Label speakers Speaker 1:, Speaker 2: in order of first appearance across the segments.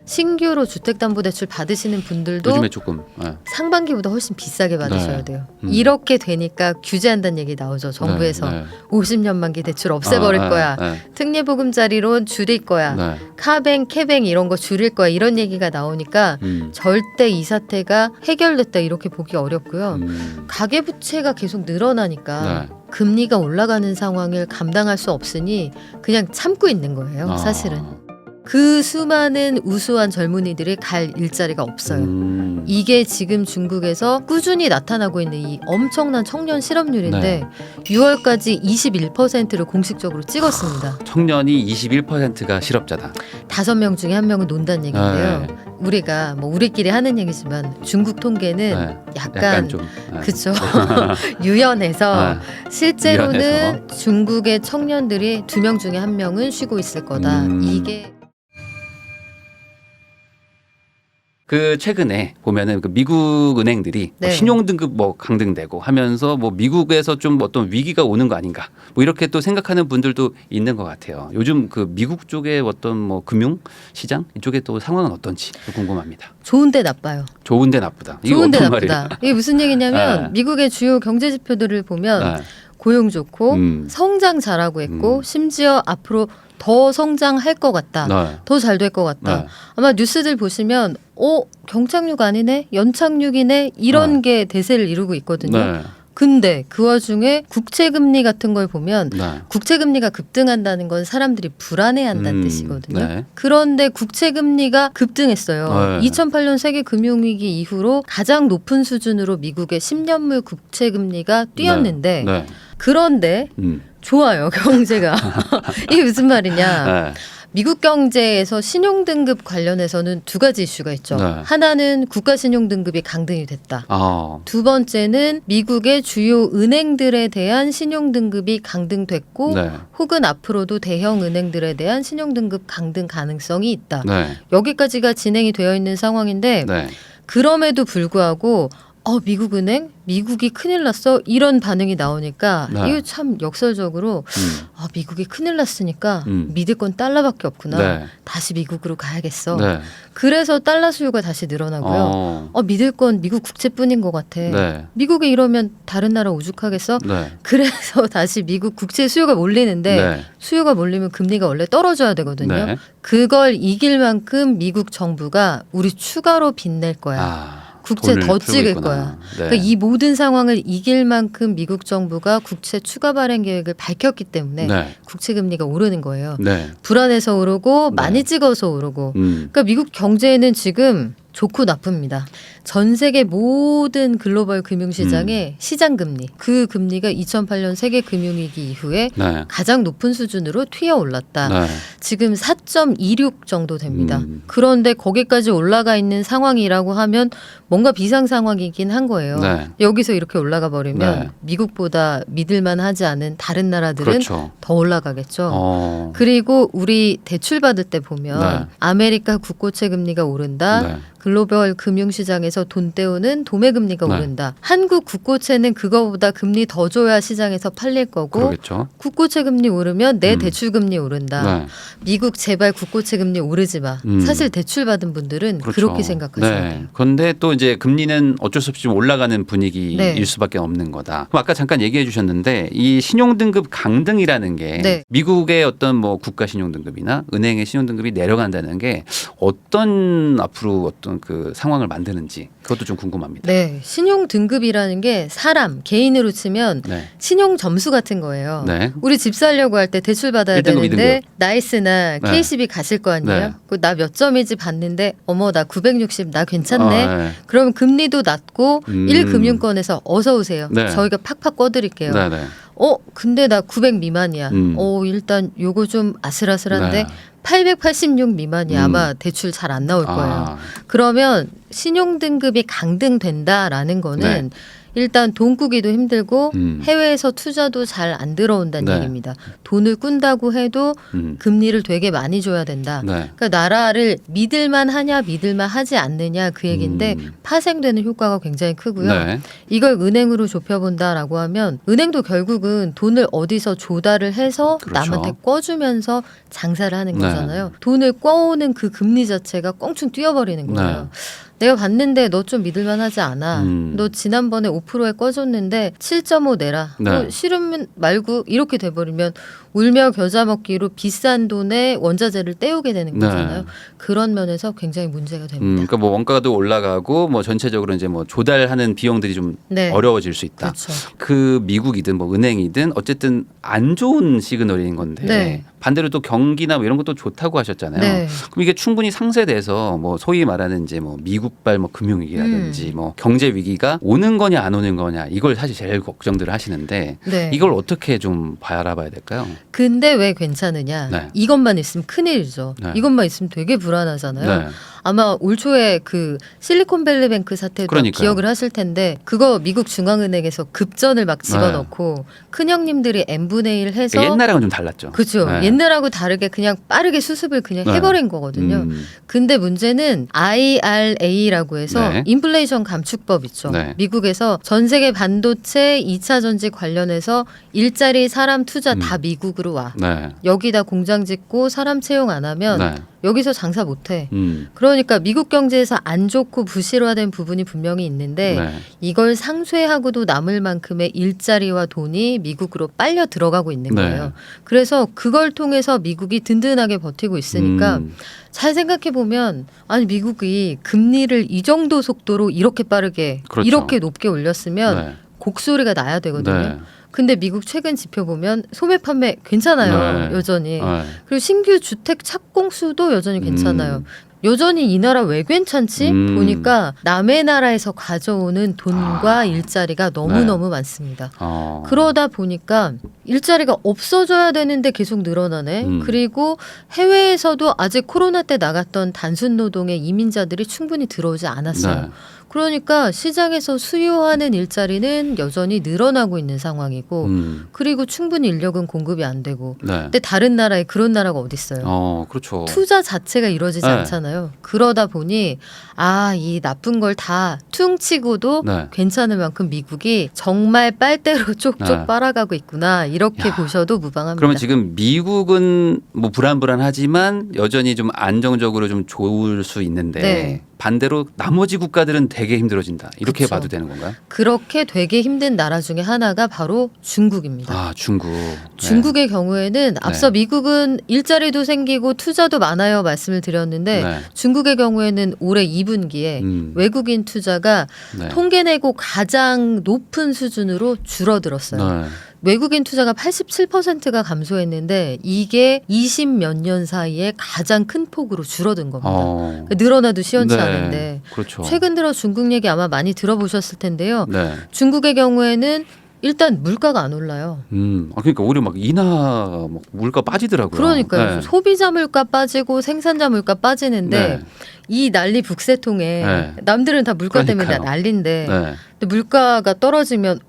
Speaker 1: 신규로 주택담보대출 받으시는 분들도
Speaker 2: 요즘에 조금
Speaker 1: 상반기보다 훨씬 비싸게 받으셔야
Speaker 2: 네.
Speaker 1: 돼요. 이렇게 되니까 규제한다는 얘기 나오죠. 정부에서. 50년 만기 대출 없애버릴 거야. 특례보금자리론 줄일 거야. 카뱅, 캐뱅 이런 거 줄일 거야. 이런 얘기가 나오니까 절대 이 사태가 해결됐다 이렇게 보기 어렵고요. 가계부채가 계속 늘어나니까 금리가 올라가는 상황을 감당할 수 없으니 그냥 참고 있는 거예요. 사실은. 그 수많은 우수한 젊은이들이 갈 일자리가 없어요. 이게 지금 중국에서 꾸준히 나타나고 있는 이 엄청난 청년 실업률인데 6월까지 21%를 공식적으로 찍었습니다.
Speaker 2: 청년이 21%가 실업자다.
Speaker 1: 5명 중에 1명은 논다는 얘기인데요. 우리가 뭐 우리끼리 하는 얘기지만 중국 통계는 약간
Speaker 2: 좀
Speaker 1: 그쵸 유연해서 실제로는 중국의 청년들이 2명 중에 1명은 쉬고 있을 거다. 이게
Speaker 2: 그 최근에 보면은 그 미국 은행들이 뭐 신용등급 뭐 강등되고 하면서 뭐 미국에서 좀 어떤 위기가 오는 거 아닌가 뭐 이렇게 또 생각하는 분들도 있는 것 같아요. 요즘 그 미국 쪽의 어떤 뭐 금융 시장 이쪽에 또 상황은 어떤지 궁금합니다.
Speaker 1: 좋은데 나빠요.
Speaker 2: 좋은데 나쁘다.
Speaker 1: 좋은데 나쁘다. 이게 무슨 얘기냐면 미국의 주요 경제 지표들을 보면 고용 좋고 성장 잘하고 있고 심지어 앞으로 더 성장할 것 같다. 더 잘 될 것 같다. 아마 뉴스들 보시면 경착륙 아니네? 연착륙이네? 이런 게 대세를 이루고 있거든요. 근데 그 와중에 국채금리 같은 걸 보면 국채금리가 급등한다는 건 사람들이 불안해한다는 뜻이거든요. 그런데 국채금리가 급등했어요. 2008년 세계금융위기 이후로 가장 높은 수준으로 미국의 10년물 국채금리가 뛰었는데 그런데 좋아요 경제가. 이게 무슨 말이냐. 미국 경제에서 신용등급 관련해서는 2가지 이슈가 있죠. 하나는 국가신용등급이 강등이 됐다. 두 번째는 미국의 주요 은행들에 대한 신용등급이 강등됐고 혹은 앞으로도 대형 은행들에 대한 신용등급 강등 가능성이 있다. 여기까지가 진행이 되어 있는 상황인데 그럼에도 불구하고 미국 은행? 미국이 큰일 났어? 이런 반응이 나오니까 이거 참 역설적으로 미국이 큰일 났으니까 믿을 건 달러밖에 없구나. 다시 미국으로 가야겠어. 그래서 달러 수요가 다시 늘어나고요. 믿을 건 미국 국채뿐인 것 같아. 미국이 이러면 다른 나라 오죽하겠어? 그래서 다시 미국 국채 수요가 몰리는데 수요가 몰리면 금리가 원래 떨어져야 되거든요. 그걸 이길 만큼 미국 정부가 우리 추가로 빚낼 거야. 국채 더 찍을 거야. 그러니까 이 모든 상황을 이길 만큼 미국 정부가 국채 추가 발행 계획을 밝혔기 때문에 국채 금리가 오르는 거예요. 불안해서 오르고 많이 찍어서 오르고. 그러니까 미국 경제는 지금 좋고 나쁩니다. 전 세계 모든 글로벌 금융시장의 시장금리, 그 금리가 2008년 세계금융위기 이후에 가장 높은 수준으로 튀어 올랐다. 지금 4.26 정도 됩니다. 그런데 거기까지 올라가 있는 상황이라고 하면 뭔가 비상 상황이긴 한 거예요. 여기서 이렇게 올라가 버리면 미국보다 믿을만 하지 않은 다른 나라들은 더 올라가겠죠. 그리고 우리 대출 받을 때 보면 아메리카 국고채 금리가 오른다. 글로벌 금융시장에서 돈 떼우는 도매금리가 오른다. 한국 국고채는 그거보다 금리 더 줘야 시장에서 팔릴 거고 국고채 금리 오르면 내 대출 금리 오른다. 미국 제발 국고채 금리 오르지 마. 사실 대출 받은 분들은 그렇게 생각하셔야 돼요.
Speaker 2: 그런데 또 이제 금리는 어쩔 수 없이 올라가는 분위기일 수밖에 없는 거다. 그럼 아까 잠깐 얘기해 주셨는데 이 신용등급 강등이라는 게 미국의 어떤 뭐 국가 신용등급이나 은행의 신용등급이 내려간다는 게 어떤 앞으로 어떤 그 상황을 만드는지 그것도 좀 궁금합니다.
Speaker 1: 신용 등급이라는 게 사람 개인으로 치면 신용 점수 같은 거예요. 우리 집 살려고 할 때 대출 받아야
Speaker 2: 1등급,
Speaker 1: 되는데
Speaker 2: 2등급.
Speaker 1: 나이스나 KCB 가실 거 아니에요. 나 몇 점이지 봤는데 나 960 나 괜찮네. 그러면 금리도 낮고 1금융권에서 어서 오세요. 저희가 팍팍 꺼드릴게요. 근데 나 900 미만이야. 일단 요거 좀 아슬아슬한데 886 미만이 아마 대출 잘 안 나올 거예요. 그러면 신용등급이 강등된다라는 거는 일단 돈 꾸기도 힘들고 해외에서 투자도 잘 안 들어온다는
Speaker 2: 네.
Speaker 1: 얘기입니다. 돈을 꾼다고 해도 금리를 되게 많이 줘야 된다.
Speaker 2: 네.
Speaker 1: 그러니까 나라를 믿을만 하냐 믿을만 하지 않느냐 그 얘기인데 파생되는 효과가 굉장히 크고요.
Speaker 2: 네.
Speaker 1: 이걸 은행으로 좁혀본다라고 하면 은행도 결국은 돈을 어디서 조달을 해서
Speaker 2: 그렇죠.
Speaker 1: 남한테 꿔주면서 장사를 하는
Speaker 2: 네.
Speaker 1: 거잖아요. 돈을 꿔오는 그 금리 자체가 껑충 뛰어버리는 거예요. 내가 봤는데 너 좀 믿을만 하지 않아. 너 지난번에 5%에 꺼줬는데 7.5 내라.
Speaker 2: 네.
Speaker 1: 싫으면 말고 이렇게 돼버리면 울며 겨자 먹기로 비싼 돈에 원자재를 떼우게 되는 거잖아요.
Speaker 2: 네.
Speaker 1: 그런 면에서 굉장히 문제가 됩니다.
Speaker 2: 그러니까 뭐 원가도 올라가고 뭐 전체적으로 이제 뭐 조달하는 비용들이 좀
Speaker 1: 네.
Speaker 2: 어려워질 수 있다.
Speaker 1: 그렇죠.
Speaker 2: 그 미국이든 뭐 은행이든 어쨌든 안 좋은 시그널인 건데
Speaker 1: 네.
Speaker 2: 반대로 또 경기나 뭐 이런 것도 좋다고 하셨잖아요.
Speaker 1: 네.
Speaker 2: 그럼 이게 충분히 상쇄돼서 뭐 소위 말하는 이제 뭐 미국발 뭐 금융위기라든지 뭐 경제 위기가 오는 거냐 안 오는 거냐 이걸 사실 제일 걱정들을 하시는데
Speaker 1: 네.
Speaker 2: 이걸 어떻게 좀 알아봐야 될까요?
Speaker 1: 근데 왜 괜찮으냐?
Speaker 2: 네.
Speaker 1: 이것만 있으면 큰일이죠.
Speaker 2: 네.
Speaker 1: 이것만 있으면 되게 불안하잖아요.
Speaker 2: 네.
Speaker 1: 아마 올 초에 그 실리콘밸리뱅크 사태도
Speaker 2: 그러니까요.
Speaker 1: 기억을 하실 텐데 그거 미국 중앙은행에서 급전을 막 집어넣고 큰형님들이 n분의 1 해서
Speaker 2: 옛날하고는 좀 달랐죠.
Speaker 1: 그죠.
Speaker 2: 네.
Speaker 1: 옛날하고 다르게 그냥 빠르게 수습을 그냥
Speaker 2: 네.
Speaker 1: 해버린 거거든요. 근데 문제는 IRA라고 해서
Speaker 2: 네.
Speaker 1: 인플레이션 감축법 있죠.
Speaker 2: 네.
Speaker 1: 미국에서 전 세계 반도체 2차 전지 관련해서 일자리 사람 투자 다 미국으로 와.
Speaker 2: 네.
Speaker 1: 여기다 공장 짓고 사람 채용 안 하면
Speaker 2: 네.
Speaker 1: 여기서 장사 못 해.
Speaker 2: 음.
Speaker 1: 그러니까 미국 경제에서 안 좋고 부실화된 부분이 분명히 있는데
Speaker 2: 네.
Speaker 1: 이걸 상쇄하고도 남을 만큼의 일자리와 돈이 미국으로 빨려 들어가고 있는
Speaker 2: 네.
Speaker 1: 거예요. 그래서 그걸 통해서 미국이 든든하게 버티고 있으니까 잘 생각해 보면 아니 미국이 금리를 이 정도 속도로 이렇게 빠르게
Speaker 2: 그렇죠.
Speaker 1: 이렇게 높게 올렸으면
Speaker 2: 네.
Speaker 1: 곡소리가 나야 되거든요.
Speaker 2: 네.
Speaker 1: 근데 미국 최근 지표 보면 소매 판매 괜찮아요.
Speaker 2: 네.
Speaker 1: 여전히.
Speaker 2: 네.
Speaker 1: 그리고 신규 주택 착공 수도 여전히 괜찮아요. 여전히 이 나라 왜 괜찮지? 보니까 남의 나라에서 가져오는 돈과 일자리가 너무너무 많습니다. 그러다 보니까 일자리가 없어져야 되는데 계속 늘어나네. 그리고 해외에서도 아직 코로나 때 나갔던 단순 노동의 이민자들이 충분히 들어오지 않았어요.
Speaker 2: 네.
Speaker 1: 그러니까 시장에서 수요하는 일자리는 여전히 늘어나고 있는 상황이고 그리고 충분히 인력은 공급이 안 되고
Speaker 2: 네.
Speaker 1: 근데 다른 나라에 그런 나라가 어디 있어요?
Speaker 2: 그렇죠.
Speaker 1: 투자 자체가 이루어지지
Speaker 2: 네.
Speaker 1: 않잖아요. 그러다 보니 이 나쁜 걸 다 퉁치고도
Speaker 2: 네.
Speaker 1: 괜찮을 만큼 미국이 정말 빨대로 쪽쪽
Speaker 2: 네.
Speaker 1: 빨아가고 있구나 이렇게 보셔도 무방합니다.
Speaker 2: 그러면 지금 미국은 뭐 불안불안하지만 여전히 좀 안정적으로 좀 좋을 수 있는데
Speaker 1: 네.
Speaker 2: 반대로 나머지 국가들은 되게 힘들어진다. 이렇게
Speaker 1: 그쵸.
Speaker 2: 봐도 되는 건가요?
Speaker 1: 그렇게 되게 힘든 나라 중에 하나가 바로 중국입니다.
Speaker 2: 중국.
Speaker 1: 중국의 경우에는 앞서 미국은 일자리도 생기고 투자도 많아요 말씀을 드렸는데
Speaker 2: 네.
Speaker 1: 중국의 경우에는 올해 2분기에 외국인 투자가
Speaker 2: 네.
Speaker 1: 통계 내고 가장 높은 수준으로 줄어들었어요.
Speaker 2: 네.
Speaker 1: 외국인 투자가 87%가 감소했는데 이게 20 몇 년 사이에 가장 큰 폭으로 줄어든 겁니다. 늘어나도 시원치
Speaker 2: 네.
Speaker 1: 않은데
Speaker 2: 그렇죠.
Speaker 1: 최근 들어 중국 얘기 아마 많이 들어보셨을 텐데요.
Speaker 2: 네.
Speaker 1: 중국의 경우에는 일단 물가가 안 올라요.
Speaker 2: 그러니까 오히려 막 인하 막 물가 빠지더라고요.
Speaker 1: 그러니까요.
Speaker 2: 네.
Speaker 1: 소비자 물가 빠지고 생산자 물가 빠지는데
Speaker 2: 네.
Speaker 1: 이 난리 북새통에
Speaker 2: 네.
Speaker 1: 남들은 다 물가 때문에
Speaker 2: 그러니까요.
Speaker 1: 난리인데
Speaker 2: 네.
Speaker 1: 근데 물가가 떨어지면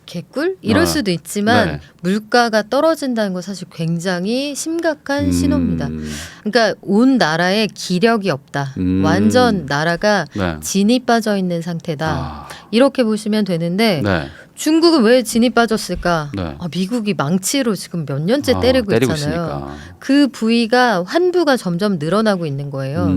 Speaker 1: 개꿀? 이럴 수도 있지만
Speaker 2: 네.
Speaker 1: 물가가 떨어진다는 건 사실 굉장히 심각한 신호입니다. 그러니까 온 나라에 기력이 없다. 완전 나라가
Speaker 2: 네.
Speaker 1: 진이 빠져 있는 상태다. 이렇게 보시면 되는데
Speaker 2: 네.
Speaker 1: 중국은 왜 진이 빠졌을까?
Speaker 2: 네.
Speaker 1: 미국이 망치로 지금 몇 년째 때리고 있잖아요.
Speaker 2: 있으니까.
Speaker 1: 그 부위가 환부가 점점 늘어나고 있는 거예요.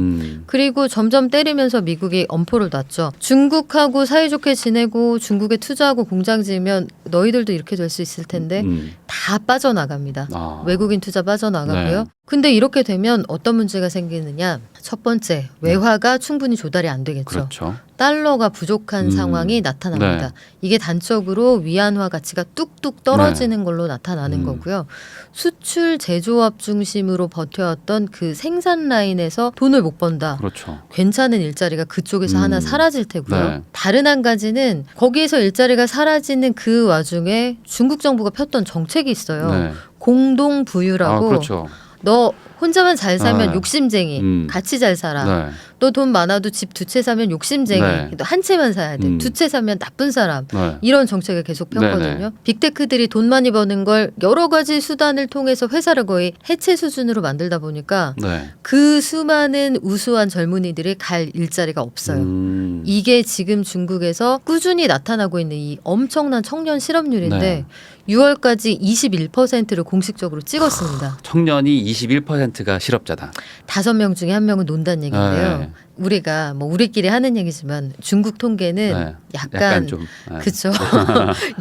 Speaker 1: 그리고 점점 때리면서 미국이 엄포를 놨죠. 중국하고 사이좋게 지내고 중국에 투자하고 공장 지으면 너희들도 이렇게 될 수 있을 텐데 다 빠져나갑니다. 외국인 투자 빠져나가고요.
Speaker 2: 네.
Speaker 1: 근데 이렇게 되면 어떤 문제가 생기느냐. 첫 번째, 외화가 충분히 조달이 안 되겠죠.
Speaker 2: 그렇죠.
Speaker 1: 달러가 부족한 상황이 나타납니다.
Speaker 2: 네.
Speaker 1: 이게 단적으로 위안화 가치가 뚝뚝 떨어지는 걸로 나타나는 거고요. 수출 제조업 중심으로 버텨왔던 그 생산 라인에서 돈을 못 번다.
Speaker 2: 그렇죠.
Speaker 1: 괜찮은 일자리가 그쪽에서 하나 사라질 테고요.
Speaker 2: 네.
Speaker 1: 다른 한 가지는 거기에서 일자리가 사라지는 그 와중에 중국 정부가 폈던 정책이 있어요.
Speaker 2: 네.
Speaker 1: 공동 부유라고
Speaker 2: 그렇죠.
Speaker 1: 너 혼자만 잘 살면
Speaker 2: 네.
Speaker 1: 욕심쟁이 같이 잘 살아.
Speaker 2: 네.
Speaker 1: 너 돈 많아도 집 두 채 사면 욕심쟁이.
Speaker 2: 네.
Speaker 1: 한 채만 사야 돼. 두 채 사면 나쁜 사람. 이런 정책을 계속 폈거든요. 빅테크들이 돈 많이 버는 걸 여러 가지 수단을 통해서 회사를 거의 해체 수준으로 만들다 보니까 그 수많은 우수한 젊은이들이 갈 일자리가 없어요. 이게 지금 중국에서 꾸준히 나타나고 있는 이 엄청난 청년 실업률인데 6월까지 21%를 공식적으로 찍었습니다.
Speaker 2: 청년이 21%가 실업자다.
Speaker 1: 5명 중에 1명은 논다는 얘기인데요. 우리가 뭐 우리끼리 하는 얘기지만 중국 통계는 약간 좀 그렇죠.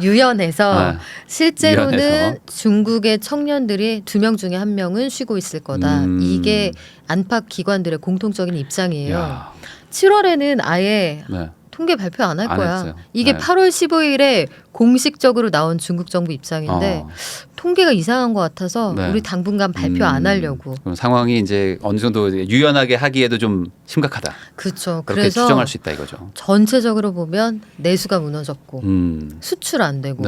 Speaker 1: 유연해서 실제로는 유연해서. 중국의 청년들이 2명 중에 1명은 쉬고 있을 거다. 이게 안팎 기관들의 공통적인 입장이에요. 7월에는 아예 통계 발표 안 할 거야.
Speaker 2: 했어요.
Speaker 1: 이게 8월 15일에 공식적으로 나온 중국 정부 입장인데 통계가 이상한 것 같아서 우리 당분간 발표 안 하려고.
Speaker 2: 그럼 상황이 이제 어느 정도 유연하게 하기에도 좀 심각하다.
Speaker 1: 그렇죠.
Speaker 2: 그렇게
Speaker 1: 그래서
Speaker 2: 추정할 수 있다 이거죠.
Speaker 1: 전체적으로 보면 내수가 무너졌고 수출 안 되고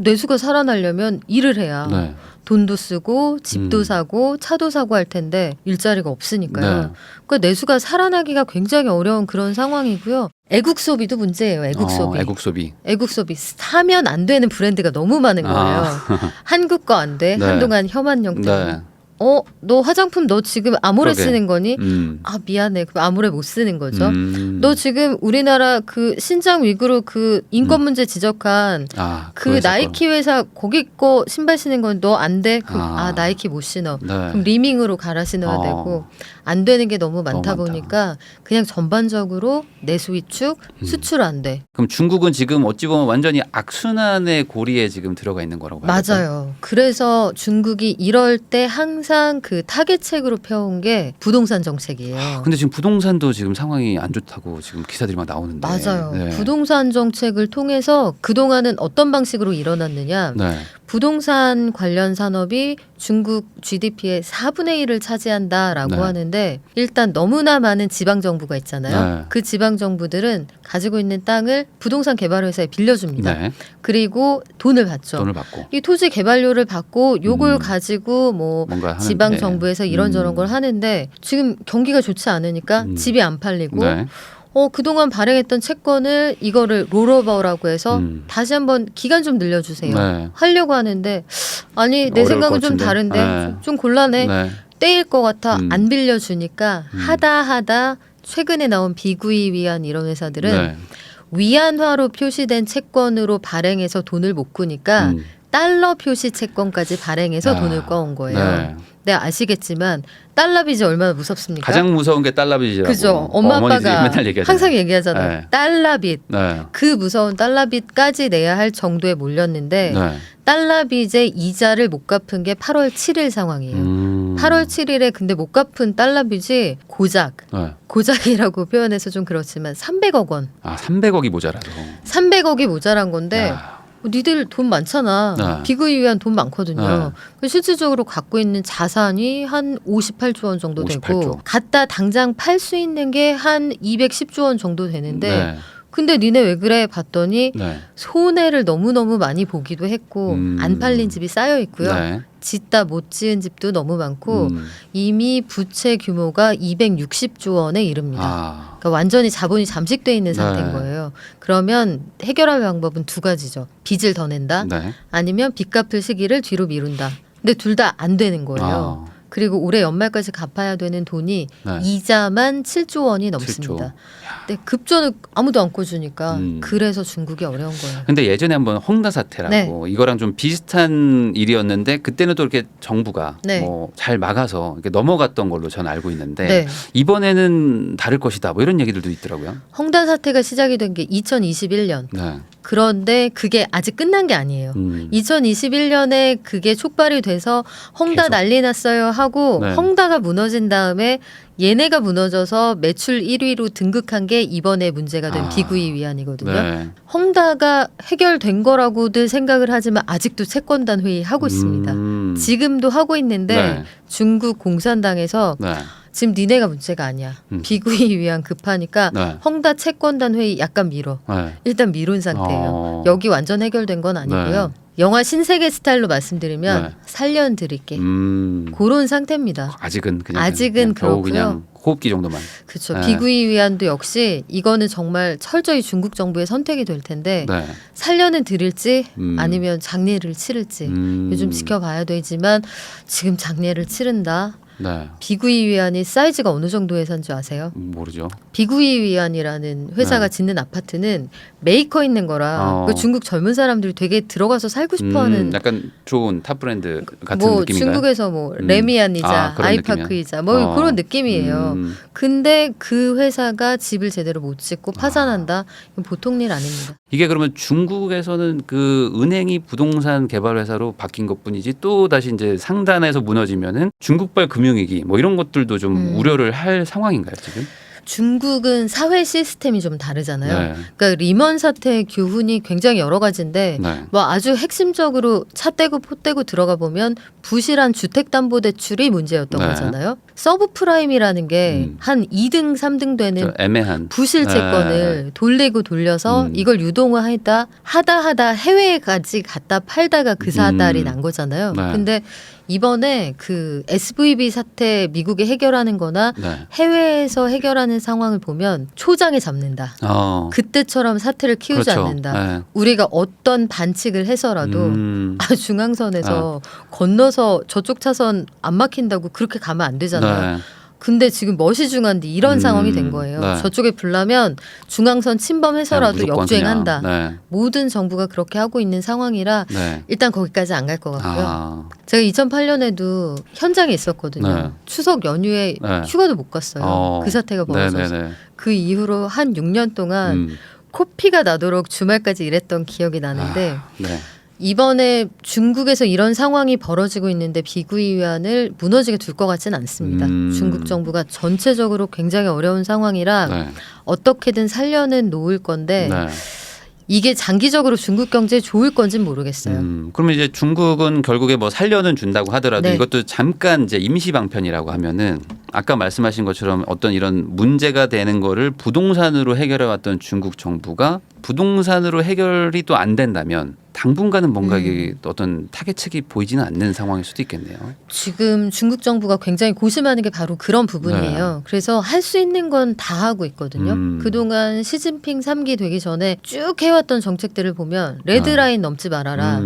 Speaker 1: 내수가 살아나려면 일을 해야 돈도 쓰고 집도 사고 차도 사고 할 텐데 일자리가 없으니까요. 그러니까 내수가 살아나기가 굉장히 어려운 그런 상황이고요. 애국 소비도 문제예요. 애국 소비. 애국 소비. 사면 안 되는 브랜드가 너무 많은 거예요. 한국 거 안 돼. 한동안 혐한령 때문에. 너 화장품 너 지금 아모레 쓰는 거니? 아 미안해. 그럼 아모레 못 쓰는 거죠. 너 지금 우리나라 그 신장 위구르 그 인권 문제 지적한 그 나이키 회사 거기 거 신발 신는 건 너 안 돼. 그럼 나이키 못 신어. 그럼 리밍으로 갈아 신어야 되고 안 되는 게 너무 많다 보니까 그냥 전반적으로 내수 위축, 수출 안 돼.
Speaker 2: 그럼 중국은 지금 어찌 보면 완전히 악순환의 고리에 지금 들어가 있는 거라고 봐야 될까요?
Speaker 1: 맞아요. 그래서 중국이 이럴 때 항상 그 타겟책으로 펴온 게 부동산 정책이에요.
Speaker 2: 근데 지금 부동산도 지금 상황이 안 좋다고 지금 기사들이 막 나오는데.
Speaker 1: 맞아요. 부동산 정책을 통해서 그동안은 어떤 방식으로 일어났느냐. 부동산 관련 산업이 중국 GDP의 4분의 1을 차지한다라고 하는데 일단 너무나 많은 지방정부가 있잖아요. 그 지방정부들은 가지고 있는 땅을 부동산 개발회사에 빌려줍니다. 그리고 돈을 받죠.
Speaker 2: 돈을 받고.
Speaker 1: 이 토지 개발료를 받고 요걸 가지고 뭐 지방정부에서 이런저런 걸 하는데 지금 경기가 좋지 않으니까 집이 안 팔리고 그동안 발행했던 채권을 이거를 롤오버라고 해서 다시 한번 기간 좀 늘려주세요. 하려고 하는데 아니 내 생각은 좀 다른데 좀 곤란해. 떼일 것 같아 안 빌려주니까 하다 최근에 나온 비구이 위안 이런 회사들은 위안화로 표시된 채권으로 발행해서 돈을 못 꾸니까 달러 표시 채권까지 발행해서 돈을 꿔온 거예요. 네, 아시겠지만 달러 빚이 얼마나 무섭습니까?
Speaker 2: 가장 무서운 게 달러 빚이라고.
Speaker 1: 그죠. 엄마 아빠가
Speaker 2: 맨날
Speaker 1: 항상 얘기하잖아요. 달러 빚. 그 무서운 달러 빚까지 내야 할 정도에 몰렸는데 달러 빚의 이자를 못 갚은 게 8월 7일 상황이에요. 8월 7일에 근데 못 갚은 달러 빚이 고작이라고 표현해서 좀 그렇지만 300억 원.
Speaker 2: 300억이 모자라서.
Speaker 1: 300억이 모자란 건데 니들 돈 많잖아. 비구이 위한 돈 많거든요. 실질적으로 갖고 있는 자산이 한 58조 원 정도 58조. 되고 갖다 당장 팔 수 있는 게 한 210조 원 정도 되는데 근데 니네 왜 그래 봤더니 손해를 너무너무 많이 보기도 했고 안 팔린 집이 쌓여 있고요. 짓다 못 지은 집도 너무 많고 이미 부채 규모가 260조 원에 이릅니다. 그러니까 완전히 자본이 잠식돼 있는 상태인 거예요. 그러면 해결할 방법은 두 가지죠. 빚을 더 낸다. 아니면 빚 갚을 시기를 뒤로 미룬다. 근데 둘 다 안 되는 거예요. 그리고 올해 연말까지 갚아야 되는 돈이 이자만 7조 원이 넘습니다. 근데 급전을 아무도 안 꿔주니까 그래서 중국이 어려운 거예요.
Speaker 2: 근데 예전에 한번 헝다 사태라고 이거랑 좀 비슷한 일이었는데 그때는 또 이렇게 정부가 뭐 잘 막아서 이렇게 넘어갔던 걸로 저는 알고 있는데 이번에는 다를 것이다 뭐 이런 얘기들도 있더라고요.
Speaker 1: 헝다 사태가 시작이 된 게 2021년. 그런데 그게 아직 끝난 게 아니에요. 2021년에 그게 촉발이 돼서 헝다 계속. 난리 났어요 하고 헝다가 무너진 다음에 얘네가 무너져서 매출 1위로 등극한 게 이번에 문제가 된 비구이 위안이거든요. 헝다가 해결된 거라고들 생각을 하지만 아직도 채권단 회의 하고 있습니다. 지금도 하고 있는데 중국 공산당에서 지금 니네가 문제가 아니야. 비구이 위안 급하니까 헝다 채권단 회의 약간 미뤄. 일단 미룬 상태예요. 여기 완전 해결된 건 아니고요. 영화 신세계 스타일로 말씀드리면
Speaker 2: 네.
Speaker 1: 살려드릴게. 그런 상태입니다.
Speaker 2: 아직은
Speaker 1: 아직은
Speaker 2: 겨우
Speaker 1: 그렇고요.
Speaker 2: 그냥 호흡기 정도만.
Speaker 1: 그렇죠.
Speaker 2: 네.
Speaker 1: 비구이 위안도 역시 이거는 정말 철저히 중국 정부의 선택이 될 텐데
Speaker 2: 네.
Speaker 1: 살려는 드릴지 아니면 장례를 치를지 요즘 지켜봐야 되지만 지금 장례를 치른다.
Speaker 2: 네.
Speaker 1: 비구이 위안이 사이즈가 어느 정도 회사인지 아세요?
Speaker 2: 모르죠.
Speaker 1: 비구이 위안이라는 회사가
Speaker 2: 네.
Speaker 1: 짓는 아파트는 메이커 있는 거라 그 중국 젊은 사람들이 되게 들어가서 살고 싶어하는
Speaker 2: 약간 좋은 탑 브랜드 같은
Speaker 1: 뭐
Speaker 2: 느낌인가요?
Speaker 1: 중국에서 뭐 레미안이자
Speaker 2: 그런
Speaker 1: 아이파크이자 뭐 그런 느낌이에요. 근데 그 회사가 집을 제대로 못 짓고 파산한다. 이건 보통 일 아닙니다.
Speaker 2: 이게 그러면 중국에서는 그 은행이 부동산 개발 회사로 바뀐 것뿐이지 또 다시 이제 상단에서 무너지면은 중국발 금융위기 뭐 이런 것들도 좀 우려를 할 상황인가요 지금?
Speaker 1: 중국은 사회 시스템이 좀 다르잖아요.
Speaker 2: 네.
Speaker 1: 그러니까 리먼 사태의 교훈이 굉장히 여러 가지인데
Speaker 2: 네.
Speaker 1: 뭐 아주 핵심적으로 차 떼고 포 떼고 들어가 보면 부실한 주택담보대출이 문제였던
Speaker 2: 네.
Speaker 1: 거잖아요. 서브프라임이라는 게 한 2등, 3등 되는
Speaker 2: 애매한
Speaker 1: 부실 채권을 돌리고 돌려서 이걸 유동화하다 하다 해외까지 갖다 팔다가 그 사달이 난 거잖아요.
Speaker 2: 네.
Speaker 1: 근데 이번에 그 SVB 사태 미국이 해결하는 거나
Speaker 2: 네.
Speaker 1: 해외에서 해결하는 상황을 보면 초장에 잡는다. 그때처럼 사태를 키우지
Speaker 2: 그렇죠.
Speaker 1: 않는다.
Speaker 2: 네.
Speaker 1: 우리가 어떤 반칙을 해서라도 중앙선에서 건너서 저쪽 차선 안 막힌다고 그렇게 가면 안 되잖아요.
Speaker 2: 네.
Speaker 1: 근데 지금 멋이 중한데 이런 상황이 된 거예요.
Speaker 2: 네.
Speaker 1: 저쪽에 불나면 중앙선 침범해서라도
Speaker 2: 무조건
Speaker 1: 역주행한다.
Speaker 2: 그냥, 네.
Speaker 1: 모든 정부가 그렇게 하고 있는 상황이라
Speaker 2: 네.
Speaker 1: 일단 거기까지 안 갈 것 같고요. 제가 2008년에도 현장에 있었거든요.
Speaker 2: 네.
Speaker 1: 추석 연휴에
Speaker 2: 네.
Speaker 1: 휴가도 못 갔어요. 그 사태가 벌어져서.
Speaker 2: 네네네.
Speaker 1: 그 이후로 한 6년 동안 코피가 나도록 주말까지 일했던 기억이 나는데
Speaker 2: 네.
Speaker 1: 이번에 중국에서 이런 상황이 벌어지고 있는데 비구이 위안을 무너지게 둘 것 같지는 않습니다. 중국 정부가 전체적으로 굉장히 어려운 상황이라
Speaker 2: 네.
Speaker 1: 어떻게든 살려는 놓을 건데
Speaker 2: 네.
Speaker 1: 이게 장기적으로 중국 경제에 좋을 건지는 모르겠어요.
Speaker 2: 그러면 이제 중국은 결국에 뭐 살려는 준다고 하더라도
Speaker 1: 네.
Speaker 2: 이것도 잠깐 이제 임시 방편이라고 하면은 아까 말씀하신 것처럼 어떤 이런 문제가 되는 거를 부동산으로 해결해 왔던 중국 정부가 부동산으로 해결이 또 안 된다면 당분간은 뭔가 이게 어떤 타겟책이 보이지는 않는 상황일 수도 있겠네요.
Speaker 1: 지금 중국 정부가 굉장히 고심하는 게 바로 그런 부분이에요.
Speaker 2: 네.
Speaker 1: 그래서 할 수 있는 건 다 하고 있거든요. 그동안 시진핑 3기 되기 전에 쭉 해왔던 정책들을 보면 레드라인 넘지 말아라.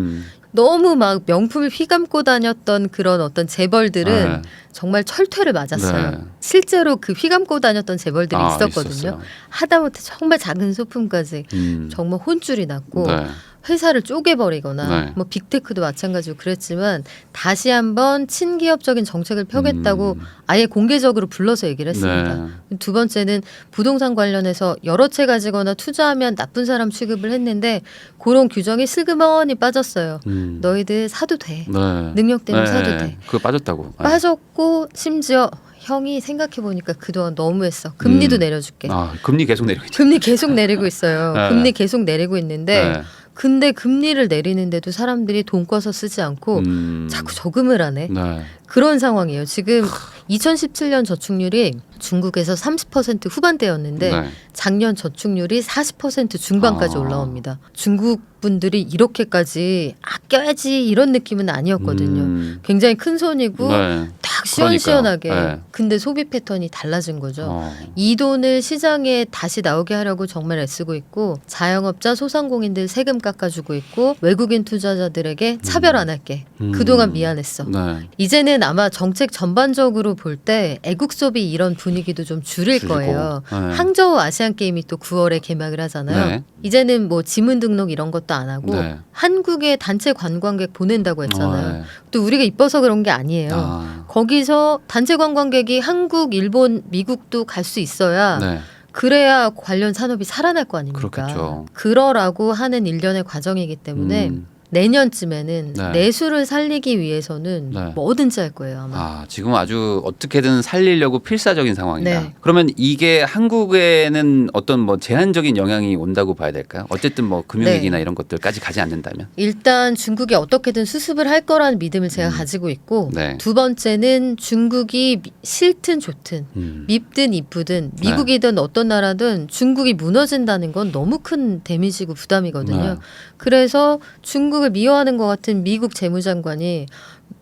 Speaker 1: 너무 막 명품을 휘감고 다녔던 그런 어떤 재벌들은
Speaker 2: 네.
Speaker 1: 정말 철퇴를 맞았어요.
Speaker 2: 네.
Speaker 1: 실제로 그 휘감고 다녔던 재벌들이 있었거든요.
Speaker 2: 있었어요.
Speaker 1: 하다못해 정말 작은 소품까지 정말 혼쭐이 났고
Speaker 2: 네.
Speaker 1: 회사를 쪼개버리거나
Speaker 2: 네.
Speaker 1: 뭐 빅테크도 마찬가지로 그랬지만 다시 한번 친기업적인 정책을 펴겠다고 아예 공개적으로 불러서 얘기를 했습니다. 두 번째는 부동산 관련해서 여러 채 가지거나 투자하면 나쁜 사람 취급을 했는데 그런 규정이 슬그머니 빠졌어요. 너희들 사도 돼.
Speaker 2: 네.
Speaker 1: 능력 때문에
Speaker 2: 네.
Speaker 1: 사도 돼.
Speaker 2: 그거 빠졌다고. 네.
Speaker 1: 빠졌고 심지어 형이 생각해보니까 그동안 너무했어. 금리도 내려줄게.
Speaker 2: 금리 계속 내리고 있죠.
Speaker 1: 금리 계속 내리고 있어요.
Speaker 2: 네.
Speaker 1: 금리 계속 내리고 있는데
Speaker 2: 네.
Speaker 1: 근데 금리를 내리는데도 사람들이 돈 꿔서 쓰지 않고 자꾸 저금을 하네.
Speaker 2: 네.
Speaker 1: 그런 상황이에요. 지금 2017년 저축률이 중국에서 30% 후반대였는데
Speaker 2: 네.
Speaker 1: 작년 저축률이 40% 중반까지 올라옵니다. 중국 분들이 이렇게까지 아껴야지 이런 느낌은 아니었거든요. 굉장히 큰 손이고
Speaker 2: 네.
Speaker 1: 딱 시원시원하게.
Speaker 2: 그러니까요. 네.
Speaker 1: 근데 소비 패턴이 달라진 거죠. 이 돈을 시장에 다시 나오게 하려고 정말 애쓰고 있고 자영업자 소상공인들 세금 깎아주고 있고 외국인 투자자들에게 차별 안 할게. 그동안 미안했어.
Speaker 2: 네.
Speaker 1: 이제는 아마 정책 전반적으로 볼 때 애국 소비 이런 분위기도 좀 줄일
Speaker 2: 줄이고.
Speaker 1: 거예요.
Speaker 2: 네.
Speaker 1: 항저우 아시안 게임이 또 9월에 개막을 하잖아요.
Speaker 2: 네.
Speaker 1: 이제는 뭐 지문 등록 이런 것도 안 하고
Speaker 2: 네.
Speaker 1: 한국에 단체 관광객 보낸다고 했잖아요.
Speaker 2: 네.
Speaker 1: 또 우리가 이뻐서 그런 게 아니에요. 거기서 단체 관광객이 한국, 일본, 미국도 갈 수 있어야
Speaker 2: 네.
Speaker 1: 그래야 관련 산업이 살아날 거 아닙니까?
Speaker 2: 그렇겠죠.
Speaker 1: 그러라고 하는 일련의 과정이기 때문에 내년쯤에는
Speaker 2: 네.
Speaker 1: 내수를 살리기 위해서는
Speaker 2: 네.
Speaker 1: 뭐든지 할 거예요 아마.
Speaker 2: 지금 아주 어떻게든 살리려고 필사적인 상황이다.
Speaker 1: 네.
Speaker 2: 그러면 이게 한국에는 어떤 뭐 제한적인 영향이 온다고 봐야 될까요? 어쨌든 뭐 금융위기나
Speaker 1: 네.
Speaker 2: 이런 것들까지 가지 않는다면.
Speaker 1: 일단 중국이 어떻게든 수습을 할 거라는 믿음을 제가 가지고 있고
Speaker 2: 네.
Speaker 1: 두 번째는 중국이 싫든 좋든 밉든 이쁘든 미국이든 어떤 나라든 중국이 무너진다는 건 너무 큰 데미지고 부담이거든요.
Speaker 2: 네.
Speaker 1: 그래서 중국을 중국을 미워하는 것 같은 미국 재무장관이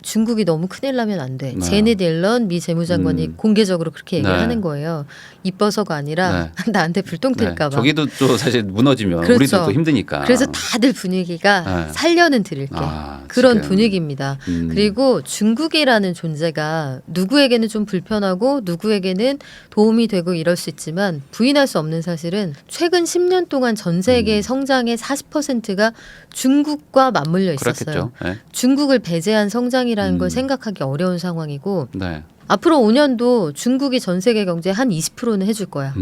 Speaker 1: 중국이 너무 큰일 나면 안 돼. 제넷 옐런 미 재무장관이 공개적으로 그렇게 얘기를 하는 거예요. 이뻐서가 아니라 나한테 불똥 튈까 봐.
Speaker 2: 저기도 또 사실 무너지면
Speaker 1: 그렇죠.
Speaker 2: 우리도 또 힘드니까.
Speaker 1: 그래서 다들 분위기가 살려는 드릴게. 그런
Speaker 2: 지금.
Speaker 1: 분위기입니다. 그리고 중국이라는 존재가 누구에게는 좀 불편하고 누구에게는 도움이 되고 이럴 수 있지만 부인할 수 없는 사실은 최근 10년 동안 전 세계 성장의 40%가 중국과 맞물려 있었어요. 중국을 배제한 성장이라는 걸 생각하기 어려운 상황이고 앞으로 5년도 중국이 전 세계 경제 한 20%는 해줄 거야.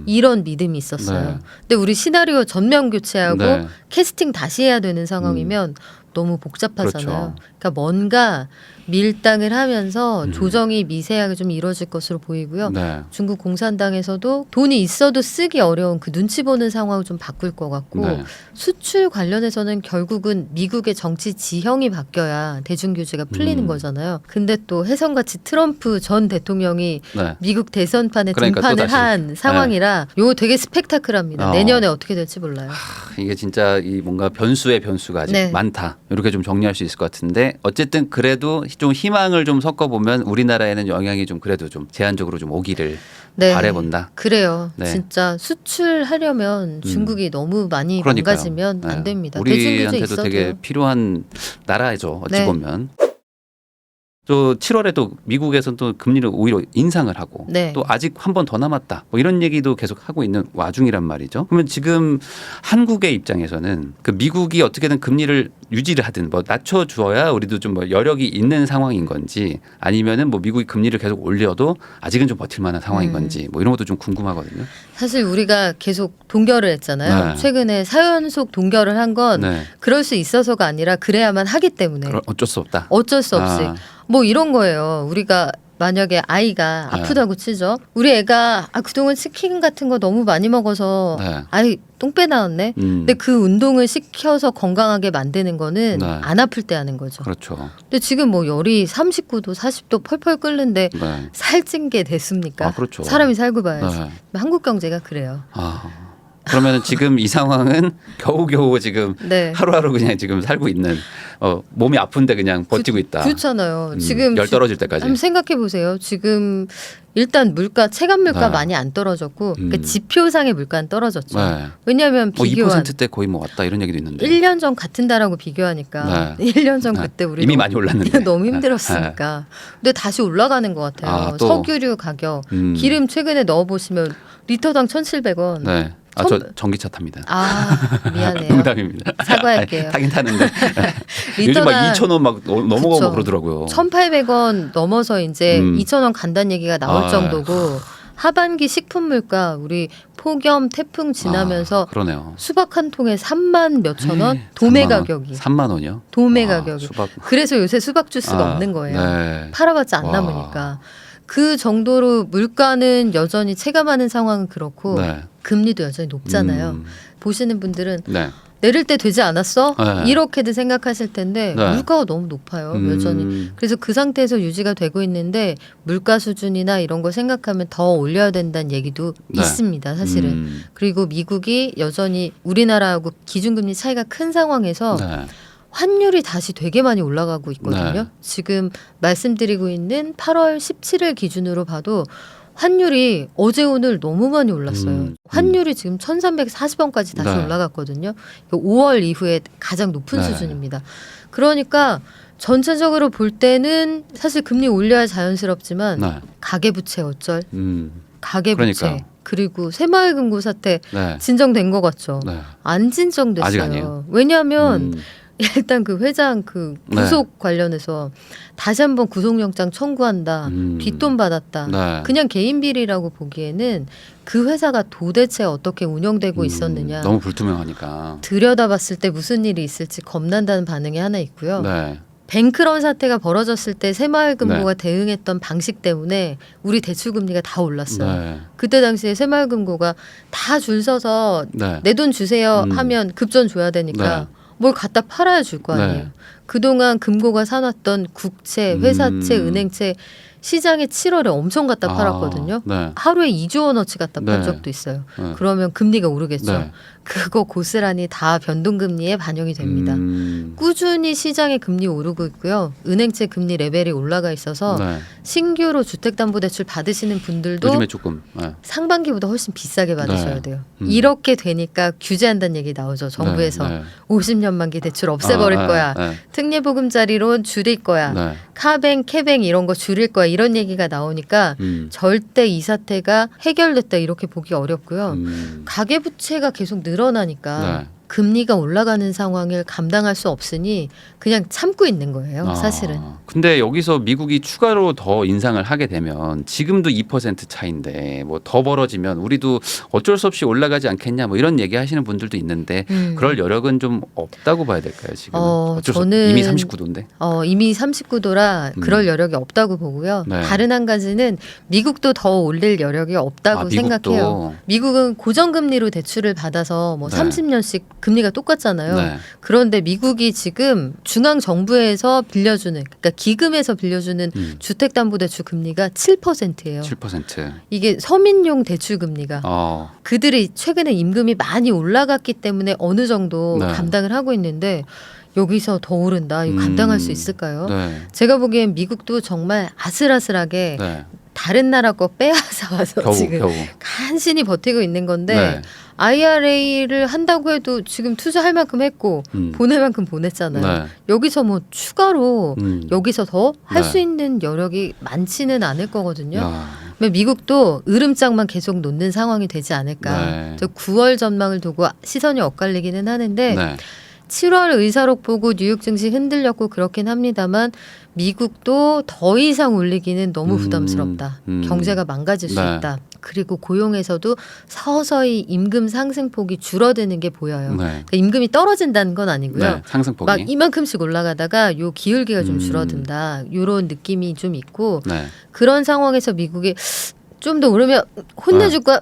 Speaker 1: 이런 믿음이 있었어요. 근데 우리 시나리오 전면 교체하고 캐스팅 다시 해야 되는 상황이면 너무 복잡하잖아요.
Speaker 2: 그렇죠.
Speaker 1: 그러니까 뭔가 밀당을 하면서 조정이 미세하게 좀 이루어질 것으로 보이고요. 중국 공산당에서도 돈이 있어도 쓰기 어려운 그 눈치 보는 상황을 좀 바꿀 것 같고 수출 관련해서는 결국은 미국의 정치 지형이 바뀌어야 대중 규제가 풀리는 거잖아요. 근데 또 혜성같이 트럼프 전 대통령이 미국 대선판에
Speaker 2: 그러니까
Speaker 1: 등판을 한 상황이라 요 되게 스펙타클합니다. 내년에 어떻게 될지 몰라요.
Speaker 2: 이게 진짜 이 뭔가 변수의 변수가 아직 많다. 이렇게 좀 정리할 수 있을 것 같은데 어쨌든 그래도 좀 희망을 좀 섞어보면 우리나라에는 영향이 좀 그래도 좀 제한적으로 좀 오기를 바라본다.
Speaker 1: 그래요. 진짜 수출하려면 중국이 너무 많이 망가지면 안 됩니다.
Speaker 2: 우리한테도 되게 필요한 나라죠. 어찌 보면. 또 7월에도 미국에서는 또 금리를 오히려 인상을 하고 또 아직 한 번 더 남았다. 뭐 이런 얘기도 계속 하고 있는 와중이란 말이죠. 그러면 지금 한국의 입장에서는 그 미국이 어떻게든 금리를 유지를 하든 뭐 낮춰줘야 우리도 좀 뭐 여력이 있는 상황인 건지 아니면은 뭐 미국이 금리를 계속 올려도 아직은 좀 버틸 만한 상황인 건지 뭐 이런 것도 좀 궁금하거든요.
Speaker 1: 사실 우리가 계속 동결을 했잖아요. 최근에 4연속 동결을 한 건 그럴 수 있어서가 아니라 그래야만 하기 때문에.
Speaker 2: 어쩔 수 없다.
Speaker 1: 어쩔 수 없이. 뭐 이런 거예요. 우리가 만약에 아이가 아프다고 치죠. 우리 애가 그동안 치킨 같은 거 너무 많이 먹어서 아이 똥배 나왔네. 근데 그 운동을 시켜서 건강하게 만드는 거는 안 아플 때 하는 거죠.
Speaker 2: 그렇죠.
Speaker 1: 근데 지금 뭐 열이 39도 40도 펄펄 끓는데 살찐 게 됐습니까?
Speaker 2: 그렇죠.
Speaker 1: 사람이 살고 봐야지. 한국 경제가 그래요.
Speaker 2: 그러면 지금 이 상황은 겨우겨우 지금 하루하루 그냥 지금 살고 있는 몸이 아픈데 그냥 버티고 있다.
Speaker 1: 그렇잖아요. 지금
Speaker 2: 열 떨어질 때까지.
Speaker 1: 한번 생각해 보세요. 지금 일단 물가 체감 물가 많이 안 떨어졌고 그러니까 지표상의 물가는 떨어졌죠. 왜냐하면 비교한
Speaker 2: 2%대 거의 뭐 왔다 이런 얘기도 있는데
Speaker 1: 1년 전 같은 달하고 비교하니까 1년 전 그때 우리
Speaker 2: 이미 많이 올랐는데
Speaker 1: 너무 힘들었으니까. 근데 다시 올라가는 것 같아요. 석유류 가격, 기름 최근에 넣어 보시면 리터당 1,700원.
Speaker 2: 저 전기차 탑니다.
Speaker 1: 미안해요.
Speaker 2: 농담입니다.
Speaker 1: 사과할게요.
Speaker 2: 타긴 타는데 요즘 막 2,000원 막 넘어가고 그러더라고요.
Speaker 1: 1,800원 넘어서 이제 2,000원 간다는 얘기가 나올 정도고 하반기 식품 물가 우리 폭염 태풍 지나면서 수박 한 통에 3만 몇천 원 도매 가격이
Speaker 2: 3만 원이요?
Speaker 1: 도매 가격이. 그래서 요새 수박 주스가 없는 거예요. 팔아봤자 안 남으니까. 그 정도로 물가는 여전히 체감하는 상황은 그렇고 금리도 여전히 높잖아요. 보시는 분들은 내릴 때 되지 않았어? 이렇게도 생각하실 텐데 물가가 너무 높아요. 여전히. 그래서 그 상태에서 유지가 되고 있는데 물가 수준이나 이런 거 생각하면 더 올려야 된다는 얘기도 있습니다. 사실은. 그리고 미국이 여전히 우리나라하고 기준금리 차이가 큰 상황에서 환율이 다시 되게 많이 올라가고 있거든요. 지금 말씀드리고 있는 8월 17일 기준으로 봐도 환율이 어제 오늘 너무 많이 올랐어요. 환율이 지금 1,340원까지 다시 올라갔거든요. 5월 이후에 가장 높은 수준입니다. 그러니까 전체적으로 볼 때는 사실 금리 올려야 자연스럽지만 가계부채 어쩔? 가계부채. 그리고 새마을금고 사태 진정된 것 같죠? 안 진정됐어요.
Speaker 2: 아직 아니에요.
Speaker 1: 왜냐하면 일단 그 회장 그 구속 관련해서 다시 한번 구속영장 청구한다. 뒷돈 받았다. 그냥 개인 비리라고 보기에는 그 회사가 도대체 어떻게 운영되고 있었느냐.
Speaker 2: 너무 불투명하니까.
Speaker 1: 들여다봤을 때 무슨 일이 있을지 겁난다는 반응이 하나 있고요. 뱅크런 사태가 벌어졌을 때 새마을금고가 대응했던 방식 때문에 우리 대출금리가 다 올랐어요. 그때 당시에 새마을금고가 다 줄 서서 내 돈 주세요 하면 급전 줘야 되니까 뭘 갖다 팔아야 줄 거 아니에요. 그동안 금고가 사놨던 국채, 회사채, 은행채 시장에 7월에 엄청 갖다 팔았거든요.
Speaker 2: 네.
Speaker 1: 하루에 2조 원어치 갖다 팔
Speaker 2: 네.
Speaker 1: 적도 있어요.
Speaker 2: 네.
Speaker 1: 그러면 금리가 오르겠죠.
Speaker 2: 네.
Speaker 1: 그거 고스란히 다 변동금리에 반영이 됩니다. 꾸준히 시장의 금리 오르고 있고요. 은행채 금리 레벨이 올라가 있어서
Speaker 2: 네.
Speaker 1: 신규로 주택담보대출 받으시는 분들도
Speaker 2: 요즘에 조금
Speaker 1: 상반기보다 훨씬 비싸게 받으셔야
Speaker 2: 네.
Speaker 1: 돼요. 이렇게 되니까 규제한다는 얘기 나오죠. 정부에서.
Speaker 2: 네.
Speaker 1: 50년 만기 대출 없애버릴 거야. 특례보금자리론 줄일 거야.
Speaker 2: 네.
Speaker 1: 카뱅, 캐뱅 이런 거 줄일 거야. 이런 얘기가 나오니까 절대 이 사태가 해결됐다 이렇게 보기 어렵고요. 가계부채가 계속 늘어나니까
Speaker 2: 네.
Speaker 1: 금리가 올라가는 상황을 감당할 수 없으니 그냥 참고 있는 거예요. 사실은.
Speaker 2: 근데 여기서 미국이 추가로 더 인상을 하게 되면 지금도 2% 차인데 뭐 더 벌어지면 우리도 어쩔 수 없이 올라가지 않겠냐 뭐 이런 얘기 하시는 분들도 있는데 그럴 여력은 좀 없다고 봐야 될까요? 지금
Speaker 1: 저는
Speaker 2: 이미 39도인데.
Speaker 1: 이미 39도라 그럴 여력이 없다고 보고요.
Speaker 2: 네.
Speaker 1: 다른 한 가지는 미국도 더 올릴 여력이 없다고 생각해요. 미국은 고정금리로 대출을 받아서 뭐 30년씩 금리가 똑같잖아요.
Speaker 2: 네.
Speaker 1: 그런데 미국이 지금 중앙 정부에서 빌려주는 그러니까 기금에서 빌려주는 주택담보대출 금리가 7%예요.
Speaker 2: 7%.
Speaker 1: 이게 서민용 대출 금리가 그들이 최근에 임금이 많이 올라갔기 때문에 어느 정도
Speaker 2: 네.
Speaker 1: 감당을 하고 있는데 여기서 더 오른다. 이거 감당할 수 있을까요?
Speaker 2: 네.
Speaker 1: 제가 보기엔 미국도 정말 아슬아슬하게
Speaker 2: 네.
Speaker 1: 다른 나라 거 빼앗아 와서 지금 간신히 버티고 있는 건데
Speaker 2: 네.
Speaker 1: IRA를 한다고 해도 지금 투자할 만큼 했고 보낼 만큼 보냈잖아요.
Speaker 2: 네.
Speaker 1: 여기서 뭐 추가로 여기서 더 할 수
Speaker 2: 네.
Speaker 1: 있는 여력이 많지는 않을 거거든요. 미국도 으름장만 계속 놓는 상황이 되지 않을까.
Speaker 2: 네.
Speaker 1: 저 9월 전망을 두고 시선이 엇갈리기는 하는데
Speaker 2: 네.
Speaker 1: 7월 의사록 보고 뉴욕 증시 흔들렸고 그렇긴 합니다만 미국도 더 이상 올리기는 너무 부담스럽다. 경제가 망가질 수
Speaker 2: 네.
Speaker 1: 있다. 그리고 고용에서도 서서히 임금 상승폭이 줄어드는 게 보여요.
Speaker 2: 네.
Speaker 1: 그러니까 임금이 떨어진다는 건 아니고요.
Speaker 2: 네. 상승폭이.
Speaker 1: 막 이만큼씩 올라가다가 요 기울기가 좀 줄어든다. 이런 느낌이 좀 있고
Speaker 2: 네.
Speaker 1: 그런 상황에서 미국이 좀 더 오르면 혼내줄까?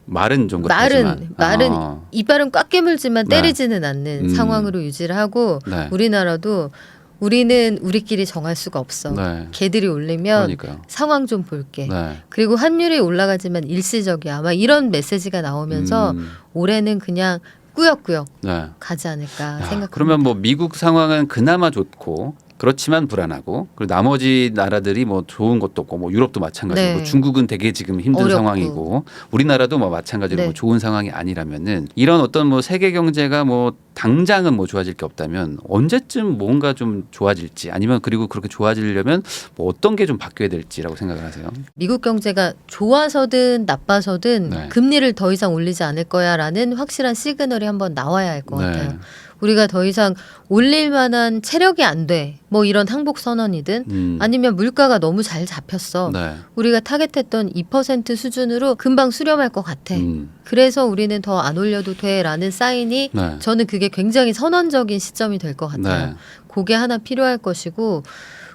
Speaker 2: 말은 좀 그렇지만
Speaker 1: 말은 이빨은 꽉 깨물지만
Speaker 2: 네.
Speaker 1: 때리지는 않는 상황으로 유지를 하고
Speaker 2: 네.
Speaker 1: 우리나라도 우리는 우리끼리 정할 수가 없어.
Speaker 2: 네.
Speaker 1: 걔들이 올리면
Speaker 2: 그러니까요.
Speaker 1: 상황 좀 볼게.
Speaker 2: 네.
Speaker 1: 그리고 환율이 올라가지만 일시적이야. 아마 이런 메시지가 나오면서 올해는 그냥 꾸역꾸역
Speaker 2: 네.
Speaker 1: 가지 않을까 생각합니다.
Speaker 2: 그러면 뭐 미국 상황은 그나마 좋고 그렇지만 불안하고 그리고 나머지 나라들이 뭐 좋은 것도 없고 뭐 유럽도 마찬가지고
Speaker 1: 네.
Speaker 2: 중국은 되게 지금 힘든
Speaker 1: 어렵고.
Speaker 2: 상황이고 우리나라도 뭐 마찬가지로
Speaker 1: 네.
Speaker 2: 뭐 좋은 상황이 아니라면은 이런 어떤 뭐 세계 경제가 뭐 당장은 뭐 좋아질 게 없다면 언제쯤 뭔가 좀 좋아질지 아니면 그리고 그렇게 좋아지려면 뭐 어떤 게 좀 바뀌어야 될지라고 생각을 하세요?
Speaker 1: 미국 경제가 좋아서든 나빠서든
Speaker 2: 네.
Speaker 1: 금리를 더 이상 올리지 않을 거야라는 확실한 시그널이 한번 나와야 할 것 같아요. 우리가 더 이상 올릴 만한 체력이 안 돼. 뭐 이런 항복 선언이든 아니면 물가가 너무 잘 잡혔어.
Speaker 2: 네.
Speaker 1: 우리가 타겟했던 2% 수준으로 금방 수렴할 것 같아. 그래서 우리는 더 안 올려도 돼라는 사인이
Speaker 2: 네.
Speaker 1: 저는 그게 굉장히 선언적인 시점이 될 것 같아요.
Speaker 2: 네.
Speaker 1: 그게 하나 필요할 것이고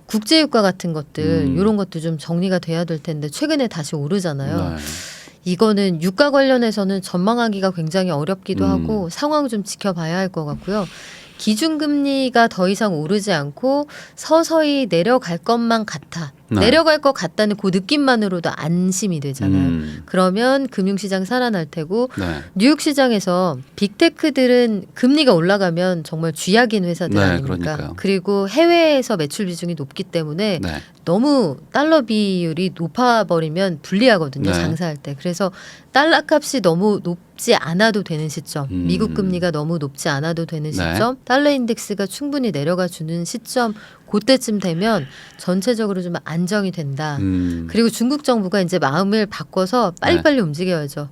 Speaker 1: 국제유가 같은 것들 이런 것도 좀 정리가 돼야 될 텐데 최근에 다시 오르잖아요.
Speaker 2: 네.
Speaker 1: 이거는 유가 관련해서는 전망하기가 굉장히 어렵기도 하고 상황을 좀 지켜봐야 할 것 같고요. 기준금리가 더 이상 오르지 않고 서서히 내려갈 것만 같아.
Speaker 2: 네.
Speaker 1: 내려갈 것 같다는 그 느낌만으로도 안심이 되잖아요. 그러면 금융시장 살아날 테고
Speaker 2: 네.
Speaker 1: 뉴욕 시장에서 빅테크들은 금리가 올라가면 정말 쥐약인 회사들
Speaker 2: 네,
Speaker 1: 아닙니까?
Speaker 2: 그러니까요.
Speaker 1: 그리고 해외에서 매출 비중이 높기 때문에
Speaker 2: 네.
Speaker 1: 너무 달러 비율이 높아버리면 불리하거든요.
Speaker 2: 네.
Speaker 1: 장사할 때. 그래서 달러 값이 너무 높지 않아도 되는 시점, 미국 금리가 너무 높지 않아도 되는
Speaker 2: 네.
Speaker 1: 시점, 달러 인덱스가 충분히 내려가 주는 시점 그때쯤 되면 전체적으로 좀 안정이 된다. 그리고 중국 정부가 이제 마음을 바꿔서 빨리빨리 움직여야죠.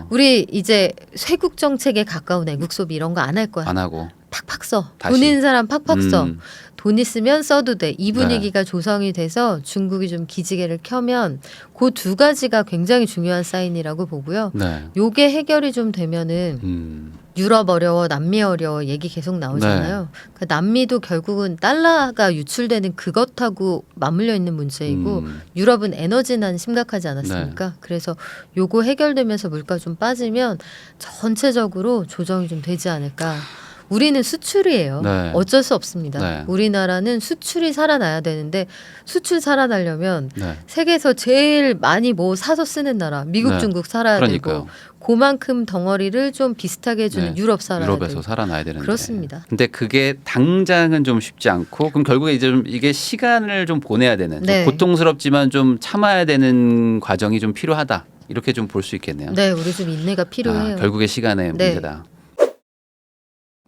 Speaker 1: 우리 이제 쇄국 정책에 가까운 애국 소비 이런 거 안 할 거야.
Speaker 2: 안 하고
Speaker 1: 팍팍 써.
Speaker 2: 다시.
Speaker 1: 돈 있는 사람 팍팍 써. 돈 있으면 써도 돼. 이
Speaker 2: 네.
Speaker 1: 분위기가 조성이 돼서 중국이 좀 기지개를 켜면 그 두 가지가 굉장히 중요한 사인이라고 보고요.
Speaker 2: 네.
Speaker 1: 요게 해결이 좀 되면은 유럽 어려워, 남미 어려워 얘기 계속 나오잖아요. 그러니까 남미도 결국은 달러가 유출되는 그것하고 맞물려 있는 문제이고 유럽은 에너지난 심각하지 않았습니까? 그래서 요거 해결되면서 물가 좀 빠지면 전체적으로 조정이 좀 되지 않을까. 우리는 수출이에요.
Speaker 2: 네.
Speaker 1: 어쩔 수 없습니다.
Speaker 2: 네.
Speaker 1: 우리나라는 수출이 살아나야 되는데 수출 살아나려면
Speaker 2: 네.
Speaker 1: 세계에서 제일 많이 뭐 사서 쓰는 나라 미국,
Speaker 2: 네.
Speaker 1: 중국 살아야
Speaker 2: 그러니까요.
Speaker 1: 되고 그만큼 덩어리를 좀 비슷하게 해주는
Speaker 2: 네.
Speaker 1: 유럽 살아야
Speaker 2: 유럽에서
Speaker 1: 되고
Speaker 2: 살아나야 되는데.
Speaker 1: 그렇습니다.
Speaker 2: 근데 그게 당장은 좀 쉽지 않고 그럼 결국에 이제 좀 이게 시간을 좀 보내야 되는
Speaker 1: 네.
Speaker 2: 좀 고통스럽지만 좀 참아야 되는 과정이 좀 필요하다. 이렇게 좀 볼 수 있겠네요.
Speaker 1: 네, 우리 좀 인내가 필요해요.
Speaker 2: 결국에 시간의
Speaker 1: 네.
Speaker 2: 문제다.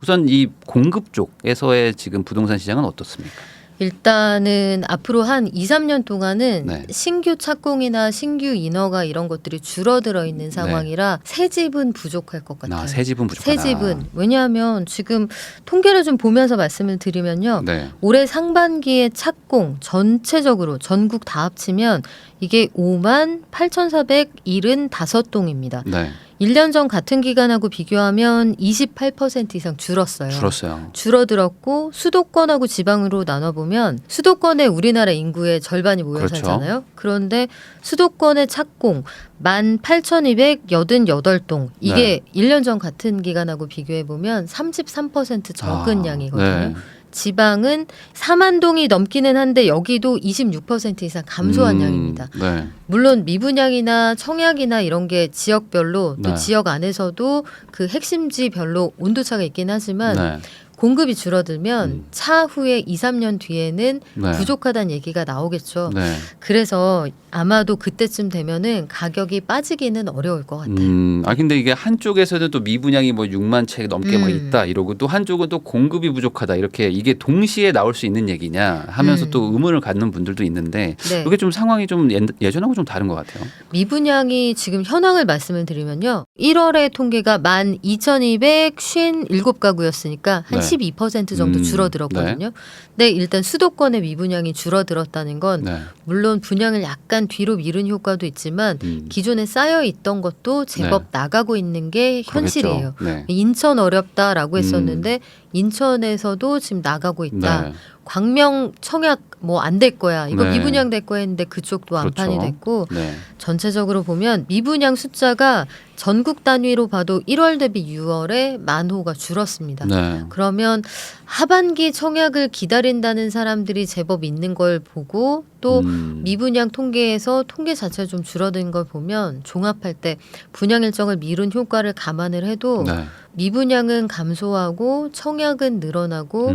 Speaker 2: 우선 이 공급 쪽에서의 지금 부동산 시장은 어떻습니까?
Speaker 1: 일단은 앞으로 한 2, 3년 동안은
Speaker 2: 네.
Speaker 1: 신규 착공이나 신규 인허가 이런 것들이 줄어들어 있는 상황이라 새 집은 부족할 것 같아요.
Speaker 2: 새 집은 부족하다.
Speaker 1: 새 집은 왜냐하면 지금 통계를 좀 보면서 말씀을 드리면요.
Speaker 2: 네.
Speaker 1: 올해 상반기에 착공 전체적으로 전국 다 합치면 이게 58,475동입니다.
Speaker 2: 네.
Speaker 1: 1년 전 같은 기간하고 비교하면 28% 이상 줄었어요.
Speaker 2: 줄었어요.
Speaker 1: 줄어들었고 수도권하고 지방으로 나눠보면 수도권에 우리나라 인구의 절반이 모여
Speaker 2: 그렇죠.
Speaker 1: 살잖아요. 그런데 수도권의 착공 18,288동 이게 1년 전 같은 기간하고 비교해보면 33% 적은 양이거든요.
Speaker 2: 네.
Speaker 1: 지방은 4만 동이 넘기는 한데 여기도 26% 이상 감소한 양입니다.
Speaker 2: 네.
Speaker 1: 물론 미분양이나 청약이나 이런 게 지역별로 또
Speaker 2: 네.
Speaker 1: 지역 안에서도 그 핵심지별로 온도차가 있긴 하지만
Speaker 2: 네.
Speaker 1: 공급이 줄어들면 차후에 2, 3년 뒤에는
Speaker 2: 네.
Speaker 1: 부족하다는 얘기가 나오겠죠.
Speaker 2: 네.
Speaker 1: 그래서 아마도 그때쯤 되면은 가격이 빠지기는 어려울 것 같아요.
Speaker 2: 근데 이게 한쪽에서는 또 미분양이 뭐 6만 채 넘게 막 있다 이러고 또 한쪽은 또 공급이 부족하다 이렇게 이게 동시에 나올 수 있는 얘기냐 하면서 또 의문을 갖는 분들도 있는데
Speaker 1: 네.
Speaker 2: 이게 좀 상황이 좀 예전하고 좀 다른 것 같아요.
Speaker 1: 미분양이 지금 현황을 말씀을 드리면요. 1월에 통계가 12,257가구였으니까 한
Speaker 2: 네.
Speaker 1: 12% 정도 줄어들었거든요. 네, 일단 수도권의 미분양이 줄어들었다는 건
Speaker 2: 네.
Speaker 1: 물론 분양을 약간 뒤로 미룬 효과도 있지만 기존에 쌓여 있던 것도 제법 나가고 있는 게 현실이에요.
Speaker 2: 네.
Speaker 1: 인천 어렵다라고 했었는데 인천에서도 지금 나가고 있다.
Speaker 2: 네.
Speaker 1: 광명 청약 뭐 안 될 거야. 이거
Speaker 2: 네.
Speaker 1: 미분양 될 거야 했는데 그쪽도 완판이
Speaker 2: 그렇죠.
Speaker 1: 됐고
Speaker 2: 네.
Speaker 1: 전체적으로 보면 미분양 숫자가 전국 단위로 봐도 1월 대비 6월에 10,000호가 줄었습니다.
Speaker 2: 네.
Speaker 1: 그러면 하반기 청약을 기다린다는 사람들이 제법 있는 걸 보고 또 미분양 통계에서 통계 자체가 좀 줄어든 걸 보면 종합할 때 분양 일정을 미룬 효과를 감안을 해도
Speaker 2: 네.
Speaker 1: 미분양은 감소하고 청약은 늘어나고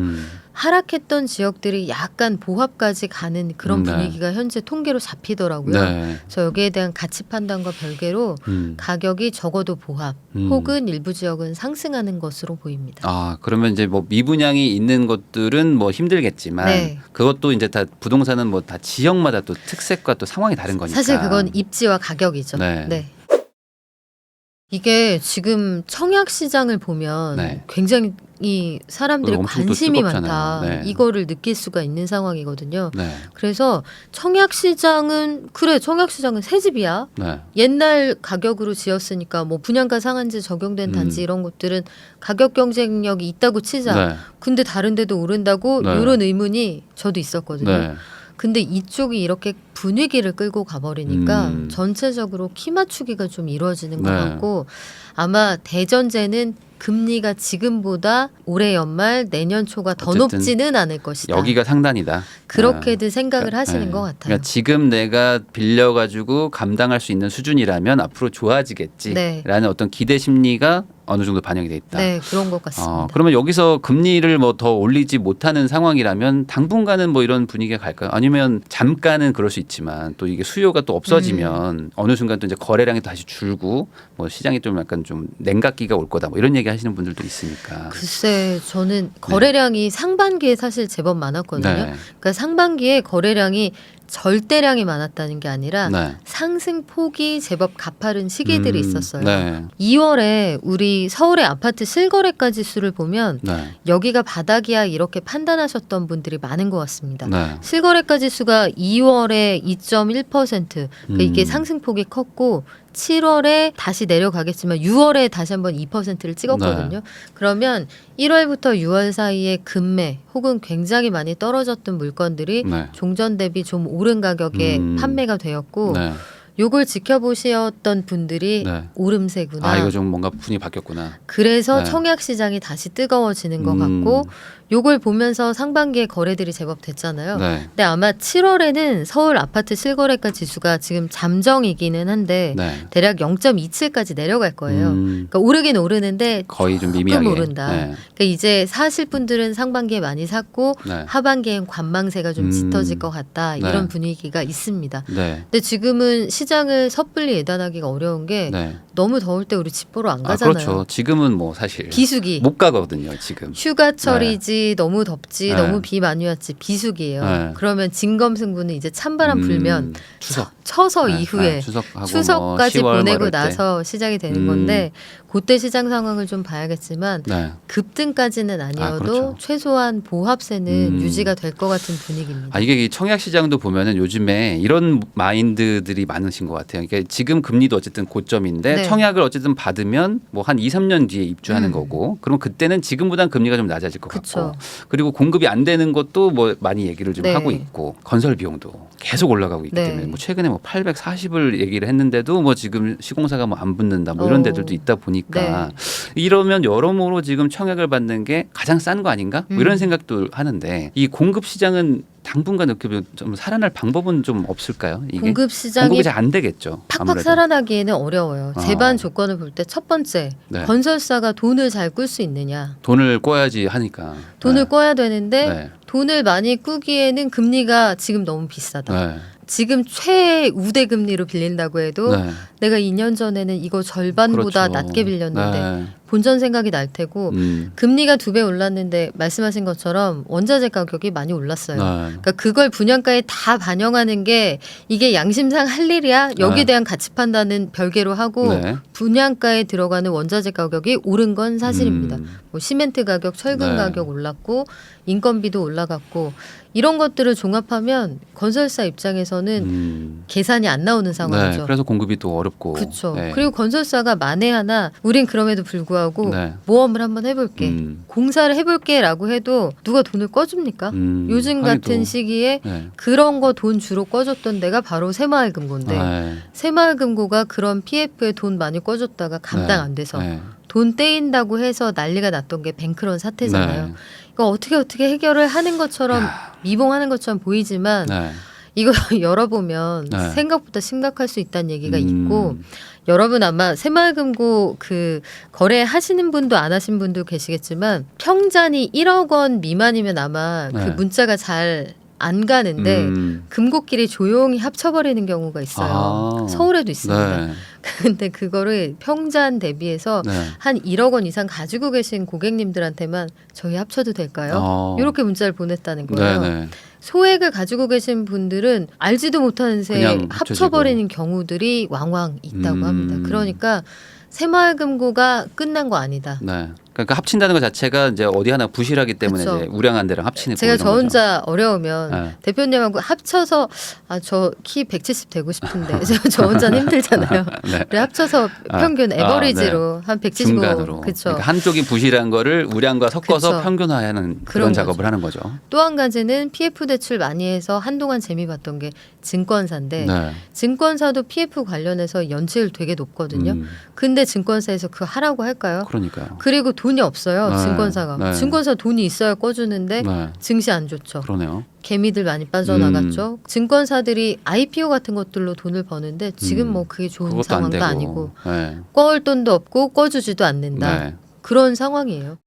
Speaker 1: 하락했던 지역들이 약간 보합까지 가는 그런 분위기가 현재 통계로 잡히더라고요.
Speaker 2: 네.
Speaker 1: 그래서 여기에 대한 가치 판단과 별개로 가격이 적어도 보합 혹은 일부 지역은 상승하는 것으로 보입니다.
Speaker 2: 그러면 이제 뭐 미분양이 있는 것들은 뭐 힘들겠지만
Speaker 1: 네.
Speaker 2: 그것도 이제 다 부동산은 뭐 다 지역마다 또 특색과 또 상황이 다른 거니까.
Speaker 1: 사실 그건 입지와 가격이죠.
Speaker 2: 네.
Speaker 1: 네. 이게 지금 청약 시장을 보면
Speaker 2: 네.
Speaker 1: 굉장히 사람들이
Speaker 2: 엄청 또
Speaker 1: 관심이
Speaker 2: 뜨겁잖아요.
Speaker 1: 많다.
Speaker 2: 네.
Speaker 1: 이거를 느낄 수가 있는 상황이거든요.
Speaker 2: 네.
Speaker 1: 그래서 청약 시장은 새 집이야.
Speaker 2: 네.
Speaker 1: 옛날 가격으로 지었으니까 뭐 분양가 상한제 적용된 단지 이런 것들은 가격 경쟁력이 있다고 치자.
Speaker 2: 네.
Speaker 1: 근데 다른 데도 오른다고
Speaker 2: 네.
Speaker 1: 이런 의문이 저도 있었거든요.
Speaker 2: 네.
Speaker 1: 근데 이쪽이 이렇게 분위기를 끌고 가버리니까 전체적으로 키 맞추기가 좀 이루어지는 것
Speaker 2: 네.
Speaker 1: 같고 아마 대전제는 금리가 지금보다 올해 연말 내년 초가 더
Speaker 2: 어쨌든
Speaker 1: 높지는 않을 것이다.
Speaker 2: 여기가 상단이다.
Speaker 1: 그렇게들 생각을 하시는 것 같아요.
Speaker 2: 그러니까 지금 내가 빌려가지고 감당할 수 있는 수준이라면 앞으로 좋아지겠지라는
Speaker 1: 네.
Speaker 2: 어떤 기대 심리가 어느 정도 반영이 돼 있다.
Speaker 1: 네, 그런 것 같습니다.
Speaker 2: 그러면 여기서 금리를 뭐 더 올리지 못하는 상황이라면 당분간은 뭐 이런 분위기가 갈까요? 아니면 잠깐은 그럴 수 있지만 또 이게 수요가 또 없어지면 어느 순간 또 이제 거래량이 다시 줄고 뭐 시장이 좀 약간 좀 냉각기가 올 거다 뭐 이런 얘기 하시는 분들도 있으니까.
Speaker 1: 글쎄 저는 거래량이 상반기에 사실 제법 많았거든요.
Speaker 2: 네.
Speaker 1: 그러니까 상반기에 거래량이 절대량이 많았다는 게 아니라
Speaker 2: 네.
Speaker 1: 상승폭이 제법 가파른 시기들이 있었어요.
Speaker 2: 네.
Speaker 1: 2월에 우리 서울의 아파트 실거래가지 수를 보면
Speaker 2: 네.
Speaker 1: 여기가 바닥이야 이렇게 판단하셨던 분들이 많은 것 같습니다.
Speaker 2: 네.
Speaker 1: 실거래가지 수가 2월에 2.1% 그러니까 이게 상승폭이 컸고 7월에 다시 내려가겠지만 6월에 다시 한번 2%를 찍었거든요. 그러면 1월부터 6월 사이에 급매 혹은 굉장히 많이 떨어졌던 물건들이
Speaker 2: 네.
Speaker 1: 종전 대비 좀 오른 가격에 판매가 되었고
Speaker 2: 네.
Speaker 1: 요걸 지켜보셨던 분들이
Speaker 2: 네.
Speaker 1: 오름세구나.
Speaker 2: 아, 이거 좀 뭔가 분위기 바뀌었구나.
Speaker 1: 그래서
Speaker 2: 네.
Speaker 1: 청약 시장이 다시 뜨거워지는 것 같고 요걸 보면서 상반기에 거래들이 제법 됐잖아요.
Speaker 2: 네.
Speaker 1: 근데 아마 7월에는 서울 아파트 실거래가 지수가 지금 잠정이기는 한데
Speaker 2: 네.
Speaker 1: 대략 0.27까지 내려갈 거예요. 그러니까 오르긴 오르는데
Speaker 2: 거의 좀
Speaker 1: 조금
Speaker 2: 미미하게
Speaker 1: 오른다.
Speaker 2: 네.
Speaker 1: 그러니까 이제 사실 분들은 상반기에 많이 샀고
Speaker 2: 네.
Speaker 1: 하반기엔 관망세가 좀 짙어질 것 같다.
Speaker 2: 네.
Speaker 1: 이런 분위기가 있습니다.
Speaker 2: 네.
Speaker 1: 근데 지금은 시장을 섣불리 예단하기가 어려운 게
Speaker 2: 네.
Speaker 1: 너무 더울 때 우리 집 보러 안 가잖아요.
Speaker 2: 그렇죠. 지금은 뭐 사실
Speaker 1: 비수기.
Speaker 2: 못 가거든요, 지금.
Speaker 1: 휴가철이지 너무 덥지
Speaker 2: 네.
Speaker 1: 너무 비 많이 왔지 비수기예요.
Speaker 2: 네.
Speaker 1: 그러면 진검승부는 이제 찬바람 불면
Speaker 2: 추석
Speaker 1: 쳐서
Speaker 2: 네.
Speaker 1: 이후에
Speaker 2: 네. 추석하고
Speaker 1: 추석까지
Speaker 2: 뭐 10월
Speaker 1: 보내고
Speaker 2: 뭐 이럴 때.
Speaker 1: 나서 시작이 되는 건데 그때 시장 상황을 좀 봐야겠지만
Speaker 2: 네.
Speaker 1: 급등까지는 아니어도
Speaker 2: 그렇죠.
Speaker 1: 최소한 보합세는 유지가 될 것 같은 분위기입니다.
Speaker 2: 아, 이게 이 청약 시장도 보면은 요즘에 이런 마인드들이 많으신 것 같아요. 그러니까 지금 금리도 어쨌든 고점인데
Speaker 1: 네.
Speaker 2: 청약을 어쨌든 받으면 뭐 한 2, 3년 뒤에 입주하는 거고 그럼 그때는 지금보다는 금리가 좀 낮아질 것
Speaker 1: 그쵸.
Speaker 2: 같고 그리고 공급이 안 되는 것도 뭐 많이 얘기를 좀
Speaker 1: 네.
Speaker 2: 하고 있고 건설 비용도 계속 올라가고 있기
Speaker 1: 네.
Speaker 2: 때문에 뭐 최근에 뭐 840을 얘기를 했는데도 뭐 지금 시공사가 뭐 안 붙는다 뭐 이런 데들도 있다 보니까 이러면 여러모로 지금 청약을 받는 게 가장 싼 거 아닌가? 뭐 이런 생각도 하는데 이 공급 시장은 당분간 이렇게 좀 살아날 방법은 좀 없을까요? 이게
Speaker 1: 공급 시장이
Speaker 2: 공급이 잘 안 되겠죠.
Speaker 1: 팍팍
Speaker 2: 아무래도.
Speaker 1: 살아나기에는 어려워요. 제반 조건을 볼 때 첫 번째
Speaker 2: 네.
Speaker 1: 건설사가 돈을 잘 꿀 수 있느냐.
Speaker 2: 돈을 꿔야지 하니까.
Speaker 1: 돈을
Speaker 2: 네.
Speaker 1: 꿔야 되는데
Speaker 2: 네.
Speaker 1: 돈을 많이 꾸기에는 금리가 지금 너무 비싸다.
Speaker 2: 네.
Speaker 1: 지금 최우대 금리로 빌린다고 해도
Speaker 2: 네.
Speaker 1: 내가 2년 전에는 이거 절반보다
Speaker 2: 그렇죠.
Speaker 1: 낮게 빌렸는데
Speaker 2: 네.
Speaker 1: 본전 생각이 날 테고 금리가 2배 올랐는데 말씀하신 것처럼 원자재 가격이 많이 올랐어요.
Speaker 2: 네.
Speaker 1: 그러니까 그걸 분양가에 다 반영하는 게 이게 양심상 할 일이야? 여기에
Speaker 2: 네.
Speaker 1: 대한 가치 판단은 별개로 하고
Speaker 2: 네.
Speaker 1: 분양가에 들어가는 원자재 가격이 오른 건 사실입니다. 뭐 시멘트 가격, 철근
Speaker 2: 네.
Speaker 1: 가격 올랐고 인건비도 올라갔고 이런 것들을 종합하면 건설사 입장에서는 계산이 안 나오는 상황이죠.
Speaker 2: 네. 그래서 공급이 또 어렵고.
Speaker 1: 그렇죠.
Speaker 2: 네.
Speaker 1: 그리고 건설사가 만에 하나 우린 그럼에도 불구하고
Speaker 2: 네.
Speaker 1: 모험을 한번 해볼게. 공사를 해볼게라고 해도 누가 돈을 꺼줍니까? 요즘 같은
Speaker 2: 하기도.
Speaker 1: 시기에
Speaker 2: 네.
Speaker 1: 그런 거 돈 주로 꺼줬던 데가 바로 새마을금고인데
Speaker 2: 네.
Speaker 1: 새마을금고가 그런 PF에 돈 많이 꺼줬다가 감당 안 돼서
Speaker 2: 네.
Speaker 1: 돈 떼인다고 해서 난리가 났던 게 뱅크런 사태잖아요.
Speaker 2: 네.
Speaker 1: 이거 어떻게 해결을 하는 것처럼 미봉하는 것처럼 보이지만
Speaker 2: 네.
Speaker 1: 이거 열어보면
Speaker 2: 네.
Speaker 1: 생각보다 심각할 수 있다는 얘기가 있고 여러분 아마 새마을금고 그 거래하시는 분도 안 하신 분도 계시겠지만 평잔이 1억 원 미만이면 아마
Speaker 2: 네.
Speaker 1: 그 문자가 잘 안 가는데 금고끼리 조용히 합쳐버리는 경우가 있어요.
Speaker 2: 아.
Speaker 1: 서울에도 있습니다.
Speaker 2: 네.
Speaker 1: 근데 그거를 평잔 대비해서
Speaker 2: 네.
Speaker 1: 한 1억 원 이상 가지고 계신 고객님들한테만 저희 합쳐도 될까요? 이렇게 문자를 보냈다는 거예요.
Speaker 2: 네.
Speaker 1: 소액을 가지고 계신 분들은 알지도 못하는 새
Speaker 2: 그냥 합쳐지고.
Speaker 1: 합쳐버리는 경우들이 왕왕 있다고 합니다. 그러니까 새마을금고가 끝난 거 아니다.
Speaker 2: 네. 그러니까 합친다는 것 자체가 이제 어디 하나 부실하기 때문에
Speaker 1: 그쵸.
Speaker 2: 이제 우량한 데랑 합치는
Speaker 1: 제가 저
Speaker 2: 거죠.
Speaker 1: 혼자 어려우면
Speaker 2: 네.
Speaker 1: 대표님하고 합쳐서 저 키 170 되고 싶은데 저 혼자는 힘들잖아요.
Speaker 2: 네.
Speaker 1: 우리 합쳐서 평균 에버리지로 한 175.
Speaker 2: 중간으로.
Speaker 1: 그렇죠.
Speaker 2: 그러니까 한쪽이 부실한 거를 우량과 섞어서
Speaker 1: 그쵸.
Speaker 2: 평균화하는 그런
Speaker 1: 그런
Speaker 2: 작업을
Speaker 1: 거죠.
Speaker 2: 하는 거죠.
Speaker 1: 또 한 가지는 PF 대출 많이 해서 한동안 재미 봤던 게 증권사인데
Speaker 2: 네.
Speaker 1: 증권사도 PF 관련해서 연체율 되게 높거든요. 근데 증권사에서 그거 하라고 할까요?
Speaker 2: 그러니까요.
Speaker 1: 그리고 돈이 없어요.
Speaker 2: 네.
Speaker 1: 증권사가.
Speaker 2: 네.
Speaker 1: 증권사 돈이 있어야 꺼주는데
Speaker 2: 네.
Speaker 1: 증시 안 좋죠.
Speaker 2: 그러네요.
Speaker 1: 개미들 많이 빠져나갔죠. 증권사들이 IPO 같은 것들로 돈을 버는데 지금 뭐 그게 좋은
Speaker 2: 그것도 안
Speaker 1: 상황도
Speaker 2: 되고.
Speaker 1: 아니고
Speaker 2: 네.
Speaker 1: 꺼올 돈도 없고 꺼주지도 않는다.
Speaker 2: 네.
Speaker 1: 그런 상황이에요.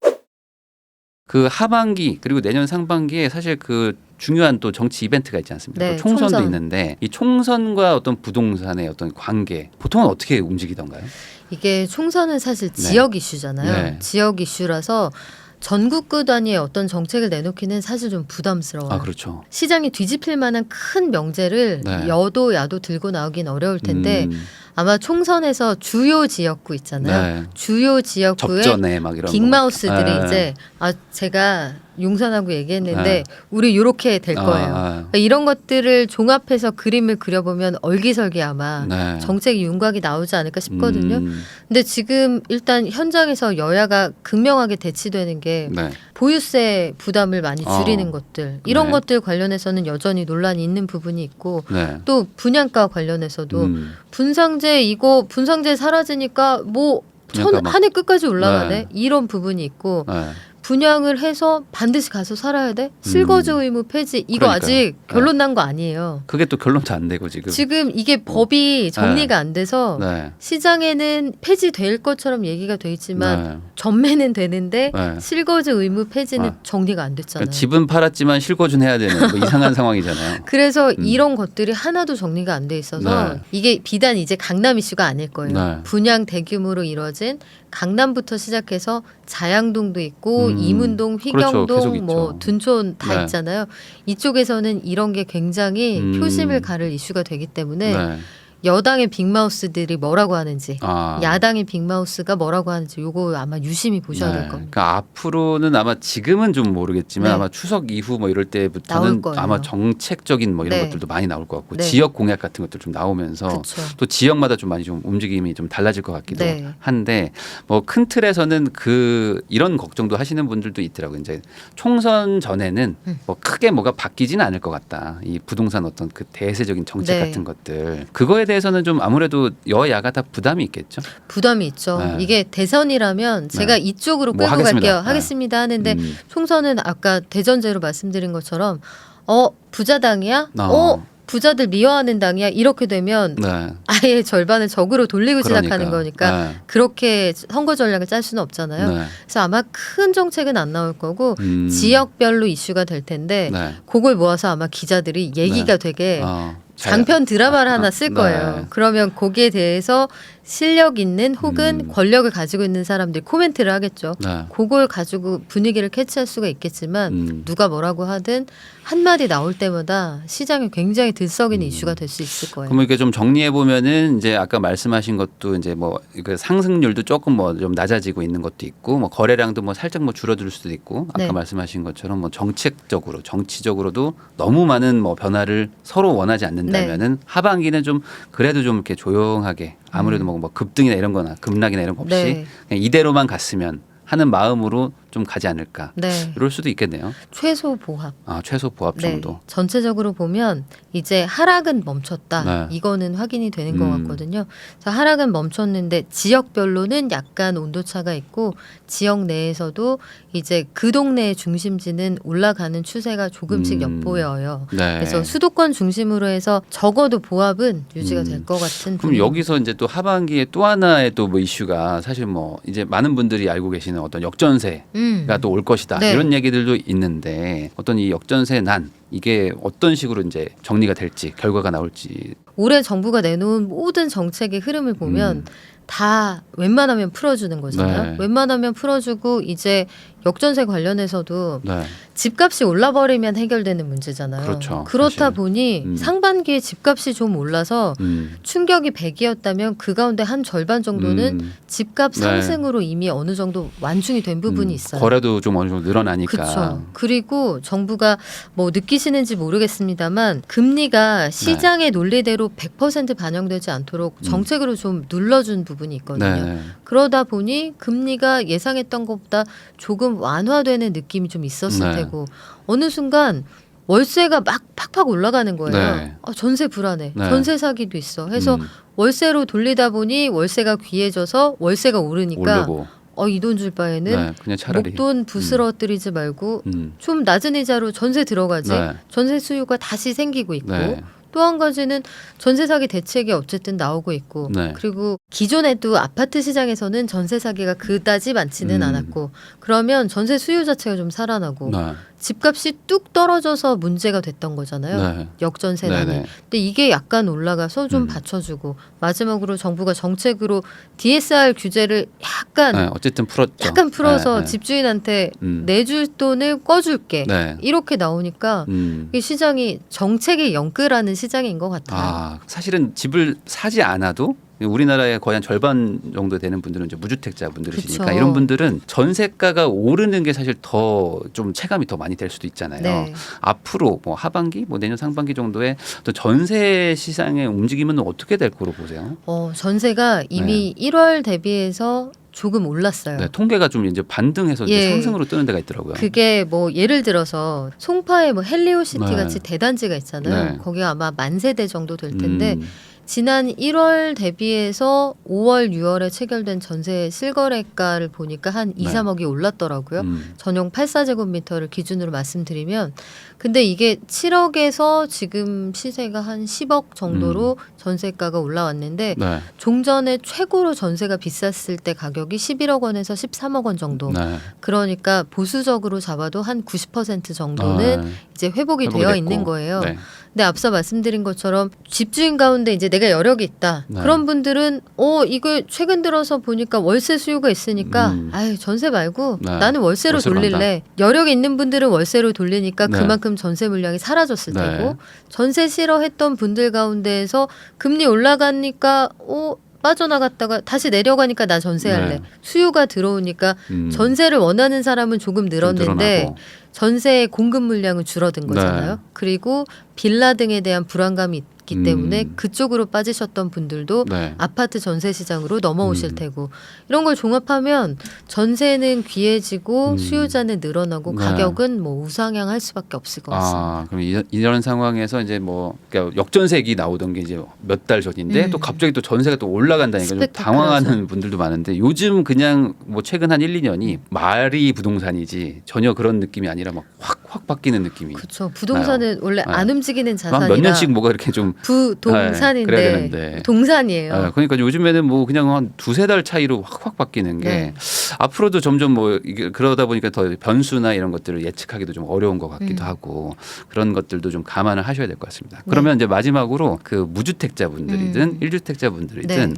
Speaker 2: 그 하반기 그리고 내년 상반기에 사실 그 중요한 또 정치 이벤트가 있지 않습니까?
Speaker 1: 네,
Speaker 2: 또 총선도
Speaker 1: 총선.
Speaker 2: 있는데 이 총선과 어떤 부동산의 어떤 관계 보통은 어떻게 움직이던가요?
Speaker 1: 이게 총선은 사실 지역 이슈잖아요.
Speaker 2: 네.
Speaker 1: 지역 이슈라서 전국구 단위의 어떤 정책을 내놓기는 사실 좀 부담스러워요.
Speaker 2: 아 그렇죠.
Speaker 1: 시장이 뒤집힐 만한 큰 명제를
Speaker 2: 네.
Speaker 1: 여도 야도 들고 나오긴 어려울 텐데 아마 총선에서 주요 지역구 있잖아요.
Speaker 2: 네.
Speaker 1: 주요 지역구에
Speaker 2: 접전에 막 이런
Speaker 1: 빅마우스들이
Speaker 2: 거.
Speaker 1: 이제 제가 용산하고 얘기했는데 우리 요렇게 될 거예요. 그러니까 이런 것들을 종합해서 그림을 그려보면 얼기설기 아마 정책 윤곽이 나오지 않을까 싶거든요. 근데 지금 일단 현장에서 여야가 극명하게 대치되는 게 보유세 부담을 많이 줄이는 것들 이런 것들 관련해서는 여전히 논란이 있는 부분이 있고 또 분양가 관련해서도 분상제 사라지니까 뭐 한 해 끝까지 올라가네 이런 부분이 있고 분양을 해서 반드시 가서 살아야 돼? 실거주 의무 폐지 이거 그러니까요. 아직 결론 난 거 아니에요.
Speaker 2: 그게 또 결론도 안 되고 지금
Speaker 1: 이게 법이 정리가 안 돼서 시장에는 폐지될 것처럼 얘기가 돼 있지만 전매는 되는데 실거주 의무 폐지는 정리가 안 됐잖아요.
Speaker 2: 그러니까 집은 팔았지만 실거주는 해야 되는 뭐 이상한 상황이잖아요.
Speaker 1: 그래서 이런 것들이 하나도 정리가 안 돼 있어서 이게 비단 이제 강남 이슈가 아닐 거예요. 분양 대규모로 이뤄진 강남부터 시작해서 자양동도 있고 이문동, 휘경동,
Speaker 2: 그렇죠.
Speaker 1: 뭐 둔촌 다 있잖아요. 이쪽에서는 이런 게 굉장히 표심을 가를 이슈가 되기 때문에 여당의 빅마우스들이 뭐라고 하는지 야당의 빅마우스가 뭐라고 하는지 요거 아마 유심히 보셔야 될 겁니다.
Speaker 2: 그러니까 앞으로는 아마 지금은 좀 모르겠지만 아마 추석 이후 뭐 이럴 때부터는 아마 정책적인 뭐 이런 것들도 많이 나올 것 같고 지역 공약 같은 것들 좀 나오면서 또 지역마다 좀 많이 좀 움직임이 좀 달라질 것 같기도 한데 뭐 큰 틀에서는 이런 걱정도 하시는 분들도 있더라고요. 이제 총선 전에는 뭐 크게 뭐가 바뀌지는 않을 것 같다. 이 부동산 어떤 그 대세적인 정책 같은 것들 그거에 대해서는 좀 아무래도 여야가 다 부담이 있겠죠.
Speaker 1: 부담이 있죠. 이게 대선이라면 제가 이쪽으로 끌고 갈게요. 하겠습니다 하는데 총선은 아까 대전제로 말씀드린 것처럼 부자당이야? 부자들 미워하는 당이야? 이렇게 되면 아예 절반을 적으로 돌리고 시작하는 거니까 그렇게 선거 전략을 짤 수는 없잖아요. 그래서 아마 큰 정책은 안 나올 거고 지역별로 이슈가 될 텐데 그걸 모아서 아마 기자들이 얘기가 되게 장편 드라마를 하나 쓸 거예요. 그러면 거기에 대해서 실력 있는 혹은 권력을 가지고 있는 사람들이 코멘트를 하겠죠. 그걸 가지고 분위기를 캐치할 수가 있겠지만 누가 뭐라고 하든 한마디 나올 때마다 시장이 굉장히 들썩이는 이슈가 될 수 있을 거예요.
Speaker 2: 그럼 이렇게 좀 정리해 보면은 이제 아까 말씀하신 것도 이제 뭐 그 상승률도 조금 뭐 좀 낮아지고 있는 것도 있고 뭐 거래량도 뭐 살짝 뭐 줄어들 수도 있고 아까 말씀하신 것처럼 뭐 정책적으로 정치적으로도 너무 많은 뭐 변화를 서로 원하지 않는다면은 하반기는 좀 그래도 좀 이렇게 조용하게 아무래도 뭐 급등이나 이런 거나 급락이나 이런 거 없이 그냥 이대로만 갔으면 하는 마음으로 좀 가지 않을까. 이럴 수도 있겠네요.
Speaker 1: 최소 보합.
Speaker 2: 최소 보합 정도.
Speaker 1: 전체적으로 보면 이제 하락은 멈췄다. 이거는 확인이 되는 것 같거든요. 그래서 하락은 멈췄는데 지역별로는 약간 온도차가 있고 지역 내에서도 이제 그 동네의 중심지는 올라가는 추세가 조금씩 엿보여요. 그래서 수도권 중심으로 해서 적어도 보합은 유지가 될 것 같은.
Speaker 2: 그럼 여기서 이제 또 하반기에 또 하나의 또 뭐 이슈가 사실 뭐 이제 많은 분들이 알고 계시는 어떤 역전세. 가 또 올 것이다 이런 얘기들도 있는데 어떤 이 역전세 난 이게 어떤 식으로 이제 정리가 될지 결과가 나올지
Speaker 1: 올해 정부가 내놓은 모든 정책의 흐름을 보면 다 웬만하면 풀어주는 거잖아요. 웬만하면 풀어주고 이제 역전세 관련해서도 집값이 올라버리면 해결되는 문제잖아요. 그렇다 보니 상반기에 집값이 좀 올라서 충격이 100이었다면 그 가운데 한 절반 정도는 집값 상승으로 이미 어느 정도 완충이 된 부분이 있어요.
Speaker 2: 거래도 좀 어느 정도 늘어나니까.
Speaker 1: 그렇죠. 그리고 정부가 뭐 느끼시는지 모르겠습니다만 금리가 시장의 논리대로 100% 반영되지 않도록 정책으로 좀 눌러준 부분이 있거든요. 그러다 보니 금리가 예상했던 것보다 조금 완화되는 느낌이 좀 있었을 테고 어느 순간 월세가 막 팍팍 올라가는 거예요. 전세 불안해. 전세 사기도 있어. 해서 월세로 돌리다 보니 월세가 귀해져서 월세가 오르니까 이 돈 줄 바에는
Speaker 2: 그냥 차라리
Speaker 1: 목돈 부스러뜨리지 말고 좀 낮은 이자로 전세 들어가지. 전세 수요가 다시 생기고 있고 또 한 가지는 전세 사기 대책이 어쨌든 나오고 있고 그리고 기존에도 아파트 시장에서는 전세 사기가 그다지 많지는 않았고 그러면 전세 수요 자체가 좀 살아나고 집값이 뚝 떨어져서 문제가 됐던 거잖아요. 역전세난이. 근데 이게 약간 올라가서 좀 받쳐주고 마지막으로 정부가 정책으로 DSR 규제를 약간
Speaker 2: 어쨌든 풀었죠.
Speaker 1: 약간 풀어서 집주인한테 내줄 돈을 꿔줄게. 이렇게 나오니까 이 시장이 정책의 영끌하는 시장인 것 같아요.
Speaker 2: 사실은 집을 사지 않아도 우리나라의 거의 한 절반 정도 되는 분들은 이제 무주택자 분들이시니까
Speaker 1: 그쵸.
Speaker 2: 이런 분들은 전세가가 오르는 게 사실 더 좀 체감이 더 많이 될 수도 있잖아요.
Speaker 1: 네.
Speaker 2: 앞으로 뭐 하반기, 뭐 내년 상반기 정도에 또 전세 시장의 움직임은 어떻게 될 거로 보세요?
Speaker 1: 전세가 이미 1월 대비해서 조금 올랐어요.
Speaker 2: 네, 통계가 좀 이제 반등해서 이제 상승으로 뜨는 데가 있더라고요.
Speaker 1: 그게 뭐 예를 들어서 송파에 뭐 헬리오시티
Speaker 2: 네.
Speaker 1: 같이 대단지가 있잖아요.
Speaker 2: 네.
Speaker 1: 거기가 아마 10,000세대 정도 될 텐데 지난 1월 대비해서 5월, 6월에 체결된 전세 실거래가를 보니까 한 2, 3억이 올랐더라고요. 전용 84제곱미터를 기준으로 말씀드리면. 근데 이게 7억에서 지금 시세가 한 10억 정도로 전세가가 올라왔는데
Speaker 2: 네.
Speaker 1: 종전에 최고로 전세가 비쌌을 때 가격이 11억 원에서 13억 원 정도.
Speaker 2: 네.
Speaker 1: 그러니까 보수적으로 잡아도 한 90% 정도는 이제 회복이 되어
Speaker 2: 됐고.
Speaker 1: 있는 거예요.
Speaker 2: 네.
Speaker 1: 근데 앞서 말씀드린 것처럼 집주인 가운데 이제 내가 여력이 있다.
Speaker 2: 네.
Speaker 1: 그런 분들은 이거 최근 들어서 보니까 월세 수요가 있으니까 아유 전세 말고
Speaker 2: 네.
Speaker 1: 나는 월세로 돌릴래. 여력이 있는 분들은 월세로 돌리니까
Speaker 2: 네.
Speaker 1: 그만큼 전세 물량이 사라졌을
Speaker 2: 네.
Speaker 1: 테고 전세 싫어했던 분들 가운데에서 금리 올라가니까 빠져나갔다가 다시 내려가니까 나 전세할래.
Speaker 2: 네.
Speaker 1: 수요가 들어오니까 전세를 원하는 사람은 조금 늘었는데
Speaker 2: 늘어나고.
Speaker 1: 전세의 공급 물량은 줄어든 거잖아요.
Speaker 2: 네.
Speaker 1: 그리고 빌라 등에 대한 불안감이 있기 때문에 그쪽으로 빠지셨던 분들도
Speaker 2: 네.
Speaker 1: 아파트 전세 시장으로 넘어오실 테고 이런 걸 종합하면 전세는 귀해지고 수요자는 늘어나고
Speaker 2: 네.
Speaker 1: 가격은 뭐 우상향할 수밖에 없을 것 같습니다.
Speaker 2: 그럼 이런 상황에서 이제 뭐 그러니까 역전세기 나오던 게 이제 몇 달 전인데 또 갑자기 또 전세가 또 올라간다니까 좀 당황하는 분들도 많은데 요즘 그냥 뭐 최근 한 1, 2년이 말이 부동산이지 전혀 그런 느낌이 아니라 막 확 바뀌는 느낌이.
Speaker 1: 그렇죠. 부동산은
Speaker 2: 나요.
Speaker 1: 원래
Speaker 2: 네.
Speaker 1: 안 움직이는 자산이라
Speaker 2: 몇 년씩 뭐가 이렇게 좀
Speaker 1: 부동산인데
Speaker 2: 그래야 되는데.
Speaker 1: 동산이에요.
Speaker 2: 그러니까 요즘에는 뭐 그냥 한 두세 달 차이로 확 바뀌는 게
Speaker 1: 네.
Speaker 2: 앞으로도 점점 뭐 이게 그러다 보니까 더 변수나 이런 것들을 예측하기도 좀 어려운 것 같기도 하고 그런 것들도 좀 감안을 하셔야 될 것 같습니다. 그러면 이제 마지막으로 그 무주택자분들이든 1주택자분들이든
Speaker 1: 네.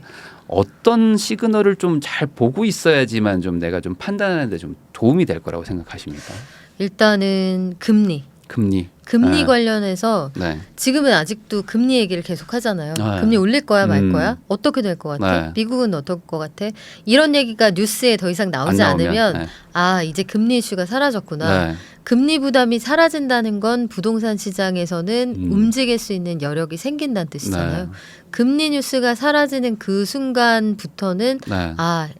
Speaker 2: 어떤 시그널을 좀 잘 보고 있어야지만 좀 내가 좀 판단하는 데 좀 도움이 될 거라고 생각하십니까?
Speaker 1: 일단은 금리
Speaker 2: 네.
Speaker 1: 관련해서
Speaker 2: 네.
Speaker 1: 지금은 아직도 금리 얘기를 계속 하잖아요.
Speaker 2: 네.
Speaker 1: 금리 올릴 거야 말 거야? 어떻게 될 것 같아?
Speaker 2: 네.
Speaker 1: 미국은 어떨 것 같아? 이런 얘기가 뉴스에 더 이상 나오지
Speaker 2: 안 나오면,
Speaker 1: 않으면 이제 금리 이슈가 사라졌구나.
Speaker 2: 네.
Speaker 1: 금리 부담이 사라진다는 건 부동산 시장에서는 움직일 수 있는 여력이 생긴다는 뜻이잖아요.
Speaker 2: 네.
Speaker 1: 금리 뉴스가 사라지는 그 순간부터는
Speaker 2: 네.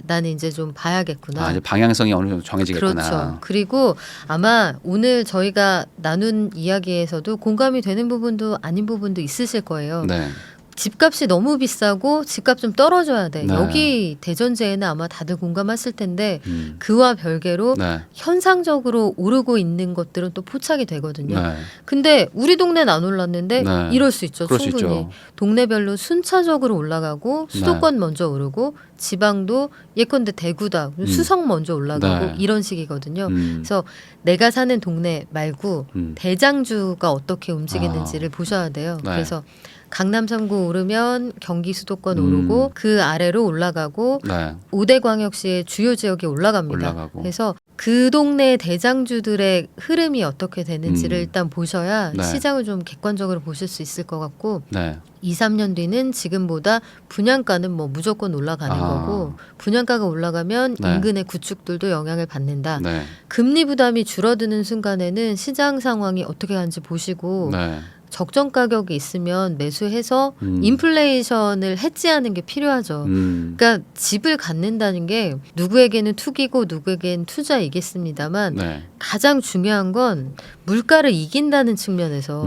Speaker 1: 나는 이제 좀 봐야겠구나.
Speaker 2: 이제 방향성이 어느 정도 정해지겠구나.
Speaker 1: 그렇죠. 그리고 아마 오늘 저희가 나눈 이야기에서도 공감이 되는 부분도 아닌 부분도 있으실 거예요.
Speaker 2: 네.
Speaker 1: 집값이 너무 비싸고 집값 좀 떨어져야 돼.
Speaker 2: 네.
Speaker 1: 여기 대전제에는 아마 다들 공감하실 텐데 그와 별개로
Speaker 2: 네.
Speaker 1: 현상적으로 오르고 있는 것들은 또 포착이 되거든요.
Speaker 2: 네.
Speaker 1: 근데 우리 동네는 안 올랐는데
Speaker 2: 네.
Speaker 1: 이럴 수 있죠.
Speaker 2: 그럴 수
Speaker 1: 충분히.
Speaker 2: 있죠.
Speaker 1: 동네별로 순차적으로 올라가고 수도권 먼저 오르고 지방도 예컨대 대구다. 수성 먼저 올라가고
Speaker 2: 네.
Speaker 1: 이런 식이거든요. 그래서 내가 사는 동네 말고 대장주가 어떻게 움직이는지를 보셔야 돼요.
Speaker 2: 네.
Speaker 1: 그래서 강남 3구 오르면 경기 수도권 오르고 그 아래로 올라가고
Speaker 2: 네.
Speaker 1: 5대 광역시의 주요 지역이 올라갑니다.
Speaker 2: 올라가고.
Speaker 1: 그래서 그 동네 대장주들의 흐름이 어떻게 되는지를 일단 보셔야
Speaker 2: 네.
Speaker 1: 시장을 좀 객관적으로 보실 수 있을 것 같고
Speaker 2: 네.
Speaker 1: 2, 3년 뒤는 지금보다 분양가는 뭐 무조건 올라가는 거고 분양가가 올라가면
Speaker 2: 네.
Speaker 1: 인근의 구축들도 영향을 받는다.
Speaker 2: 네.
Speaker 1: 금리 부담이 줄어드는 순간에는 시장 상황이 어떻게 가는지 보시고
Speaker 2: 네.
Speaker 1: 적정 가격이 있으면 매수해서 인플레이션을 해지하는 게 필요하죠. 그러니까 집을 갖는다는 게 누구에게는 투기고 누구에게는 투자이겠습니다만
Speaker 2: 네.
Speaker 1: 가장 중요한 건 물가를 이긴다는 측면에서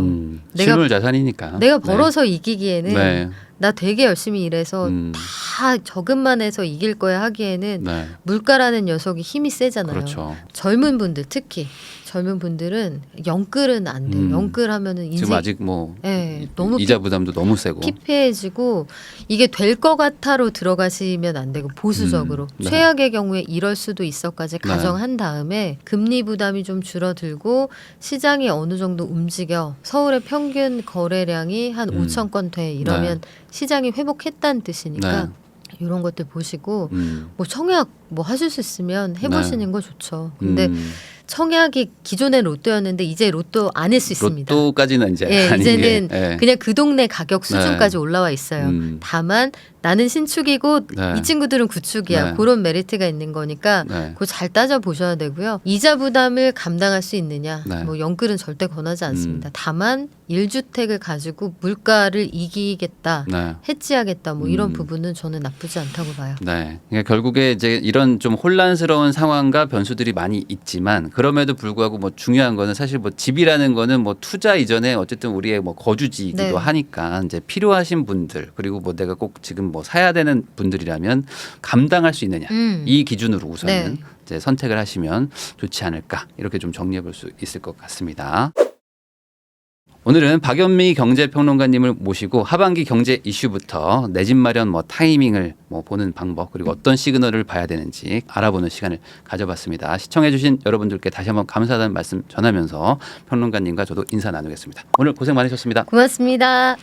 Speaker 2: 실물 자산이니까.
Speaker 1: 내가 벌어서 이기기에는
Speaker 2: 네.
Speaker 1: 나 되게 열심히 일해서 다 저금만 해서 이길 거야 하기에는
Speaker 2: 네.
Speaker 1: 물가라는 녀석이 힘이 세잖아요.
Speaker 2: 그렇죠.
Speaker 1: 젊은 분들 특히 젊은 분들은 영끌은 안 돼요. 영끌하면은 인생
Speaker 2: 지금 아직 뭐
Speaker 1: 너무
Speaker 2: 이자 부담도 너무 세고.
Speaker 1: 피폐해지고 이게 될 것 같아로 들어가시면 안 되고 보수적으로
Speaker 2: 네.
Speaker 1: 최악의 경우에 이럴 수도 있어까지 가정한 다음에 금리 부담이 좀 줄어들고 시장이 어느 정도 움직여 서울의 평균 거래량이 한 5천 건 돼 이러면 시장이 회복했다는 뜻이니까 이런 것들 보시고 뭐 청약 뭐 하실 수 있으면 해보시는 거 좋죠. 근데 청약이 기존의 로또였는데 이제 로또 아닐 수 있습니다.
Speaker 2: 로또까지는 이제
Speaker 1: 예,
Speaker 2: 아닌
Speaker 1: 이제는
Speaker 2: 게,
Speaker 1: 그냥 그 동네 가격 수준까지 올라와 있어요. 다만 나는 신축이고 이 친구들은 구축이야. 그런 메리트가 있는 거니까 그거 잘 따져 보셔야 되고요. 이자 부담을 감당할 수 있느냐. 뭐 영끌은 절대 권하지 않습니다. 다만 1주택을 가지고 물가를 이기겠다. 해지하겠다. 뭐 이런 부분은 저는 나쁘지 않다고 봐요.
Speaker 2: 네. 그러니까 결국에 이제 이런 좀 혼란스러운 상황과 변수들이 많이 있지만 그럼에도 불구하고 뭐 중요한 거는 사실 뭐 집이라는 거는 뭐 투자 이전에 어쨌든 우리의 뭐 거주지이기도 하니까 이제 필요하신 분들 그리고 뭐 내가 꼭 지금 뭐 사야 되는 분들이라면 감당할 수 있느냐 이 기준으로 우선은 이제 선택을 하시면 좋지 않을까 이렇게 좀 정리해 볼 수 있을 것 같습니다. 오늘은 박연미 경제평론가님을 모시고 하반기 경제 이슈부터 내 집 마련 뭐 타이밍을 뭐 보는 방법 그리고 어떤 시그널을 봐야 되는지 알아보는 시간을 가져봤습니다. 시청해주신 여러분들께 다시 한번 감사하다는 말씀 전하면서 평론가님과 저도 인사 나누겠습니다. 오늘 고생 많으셨습니다.
Speaker 1: 고맙습니다.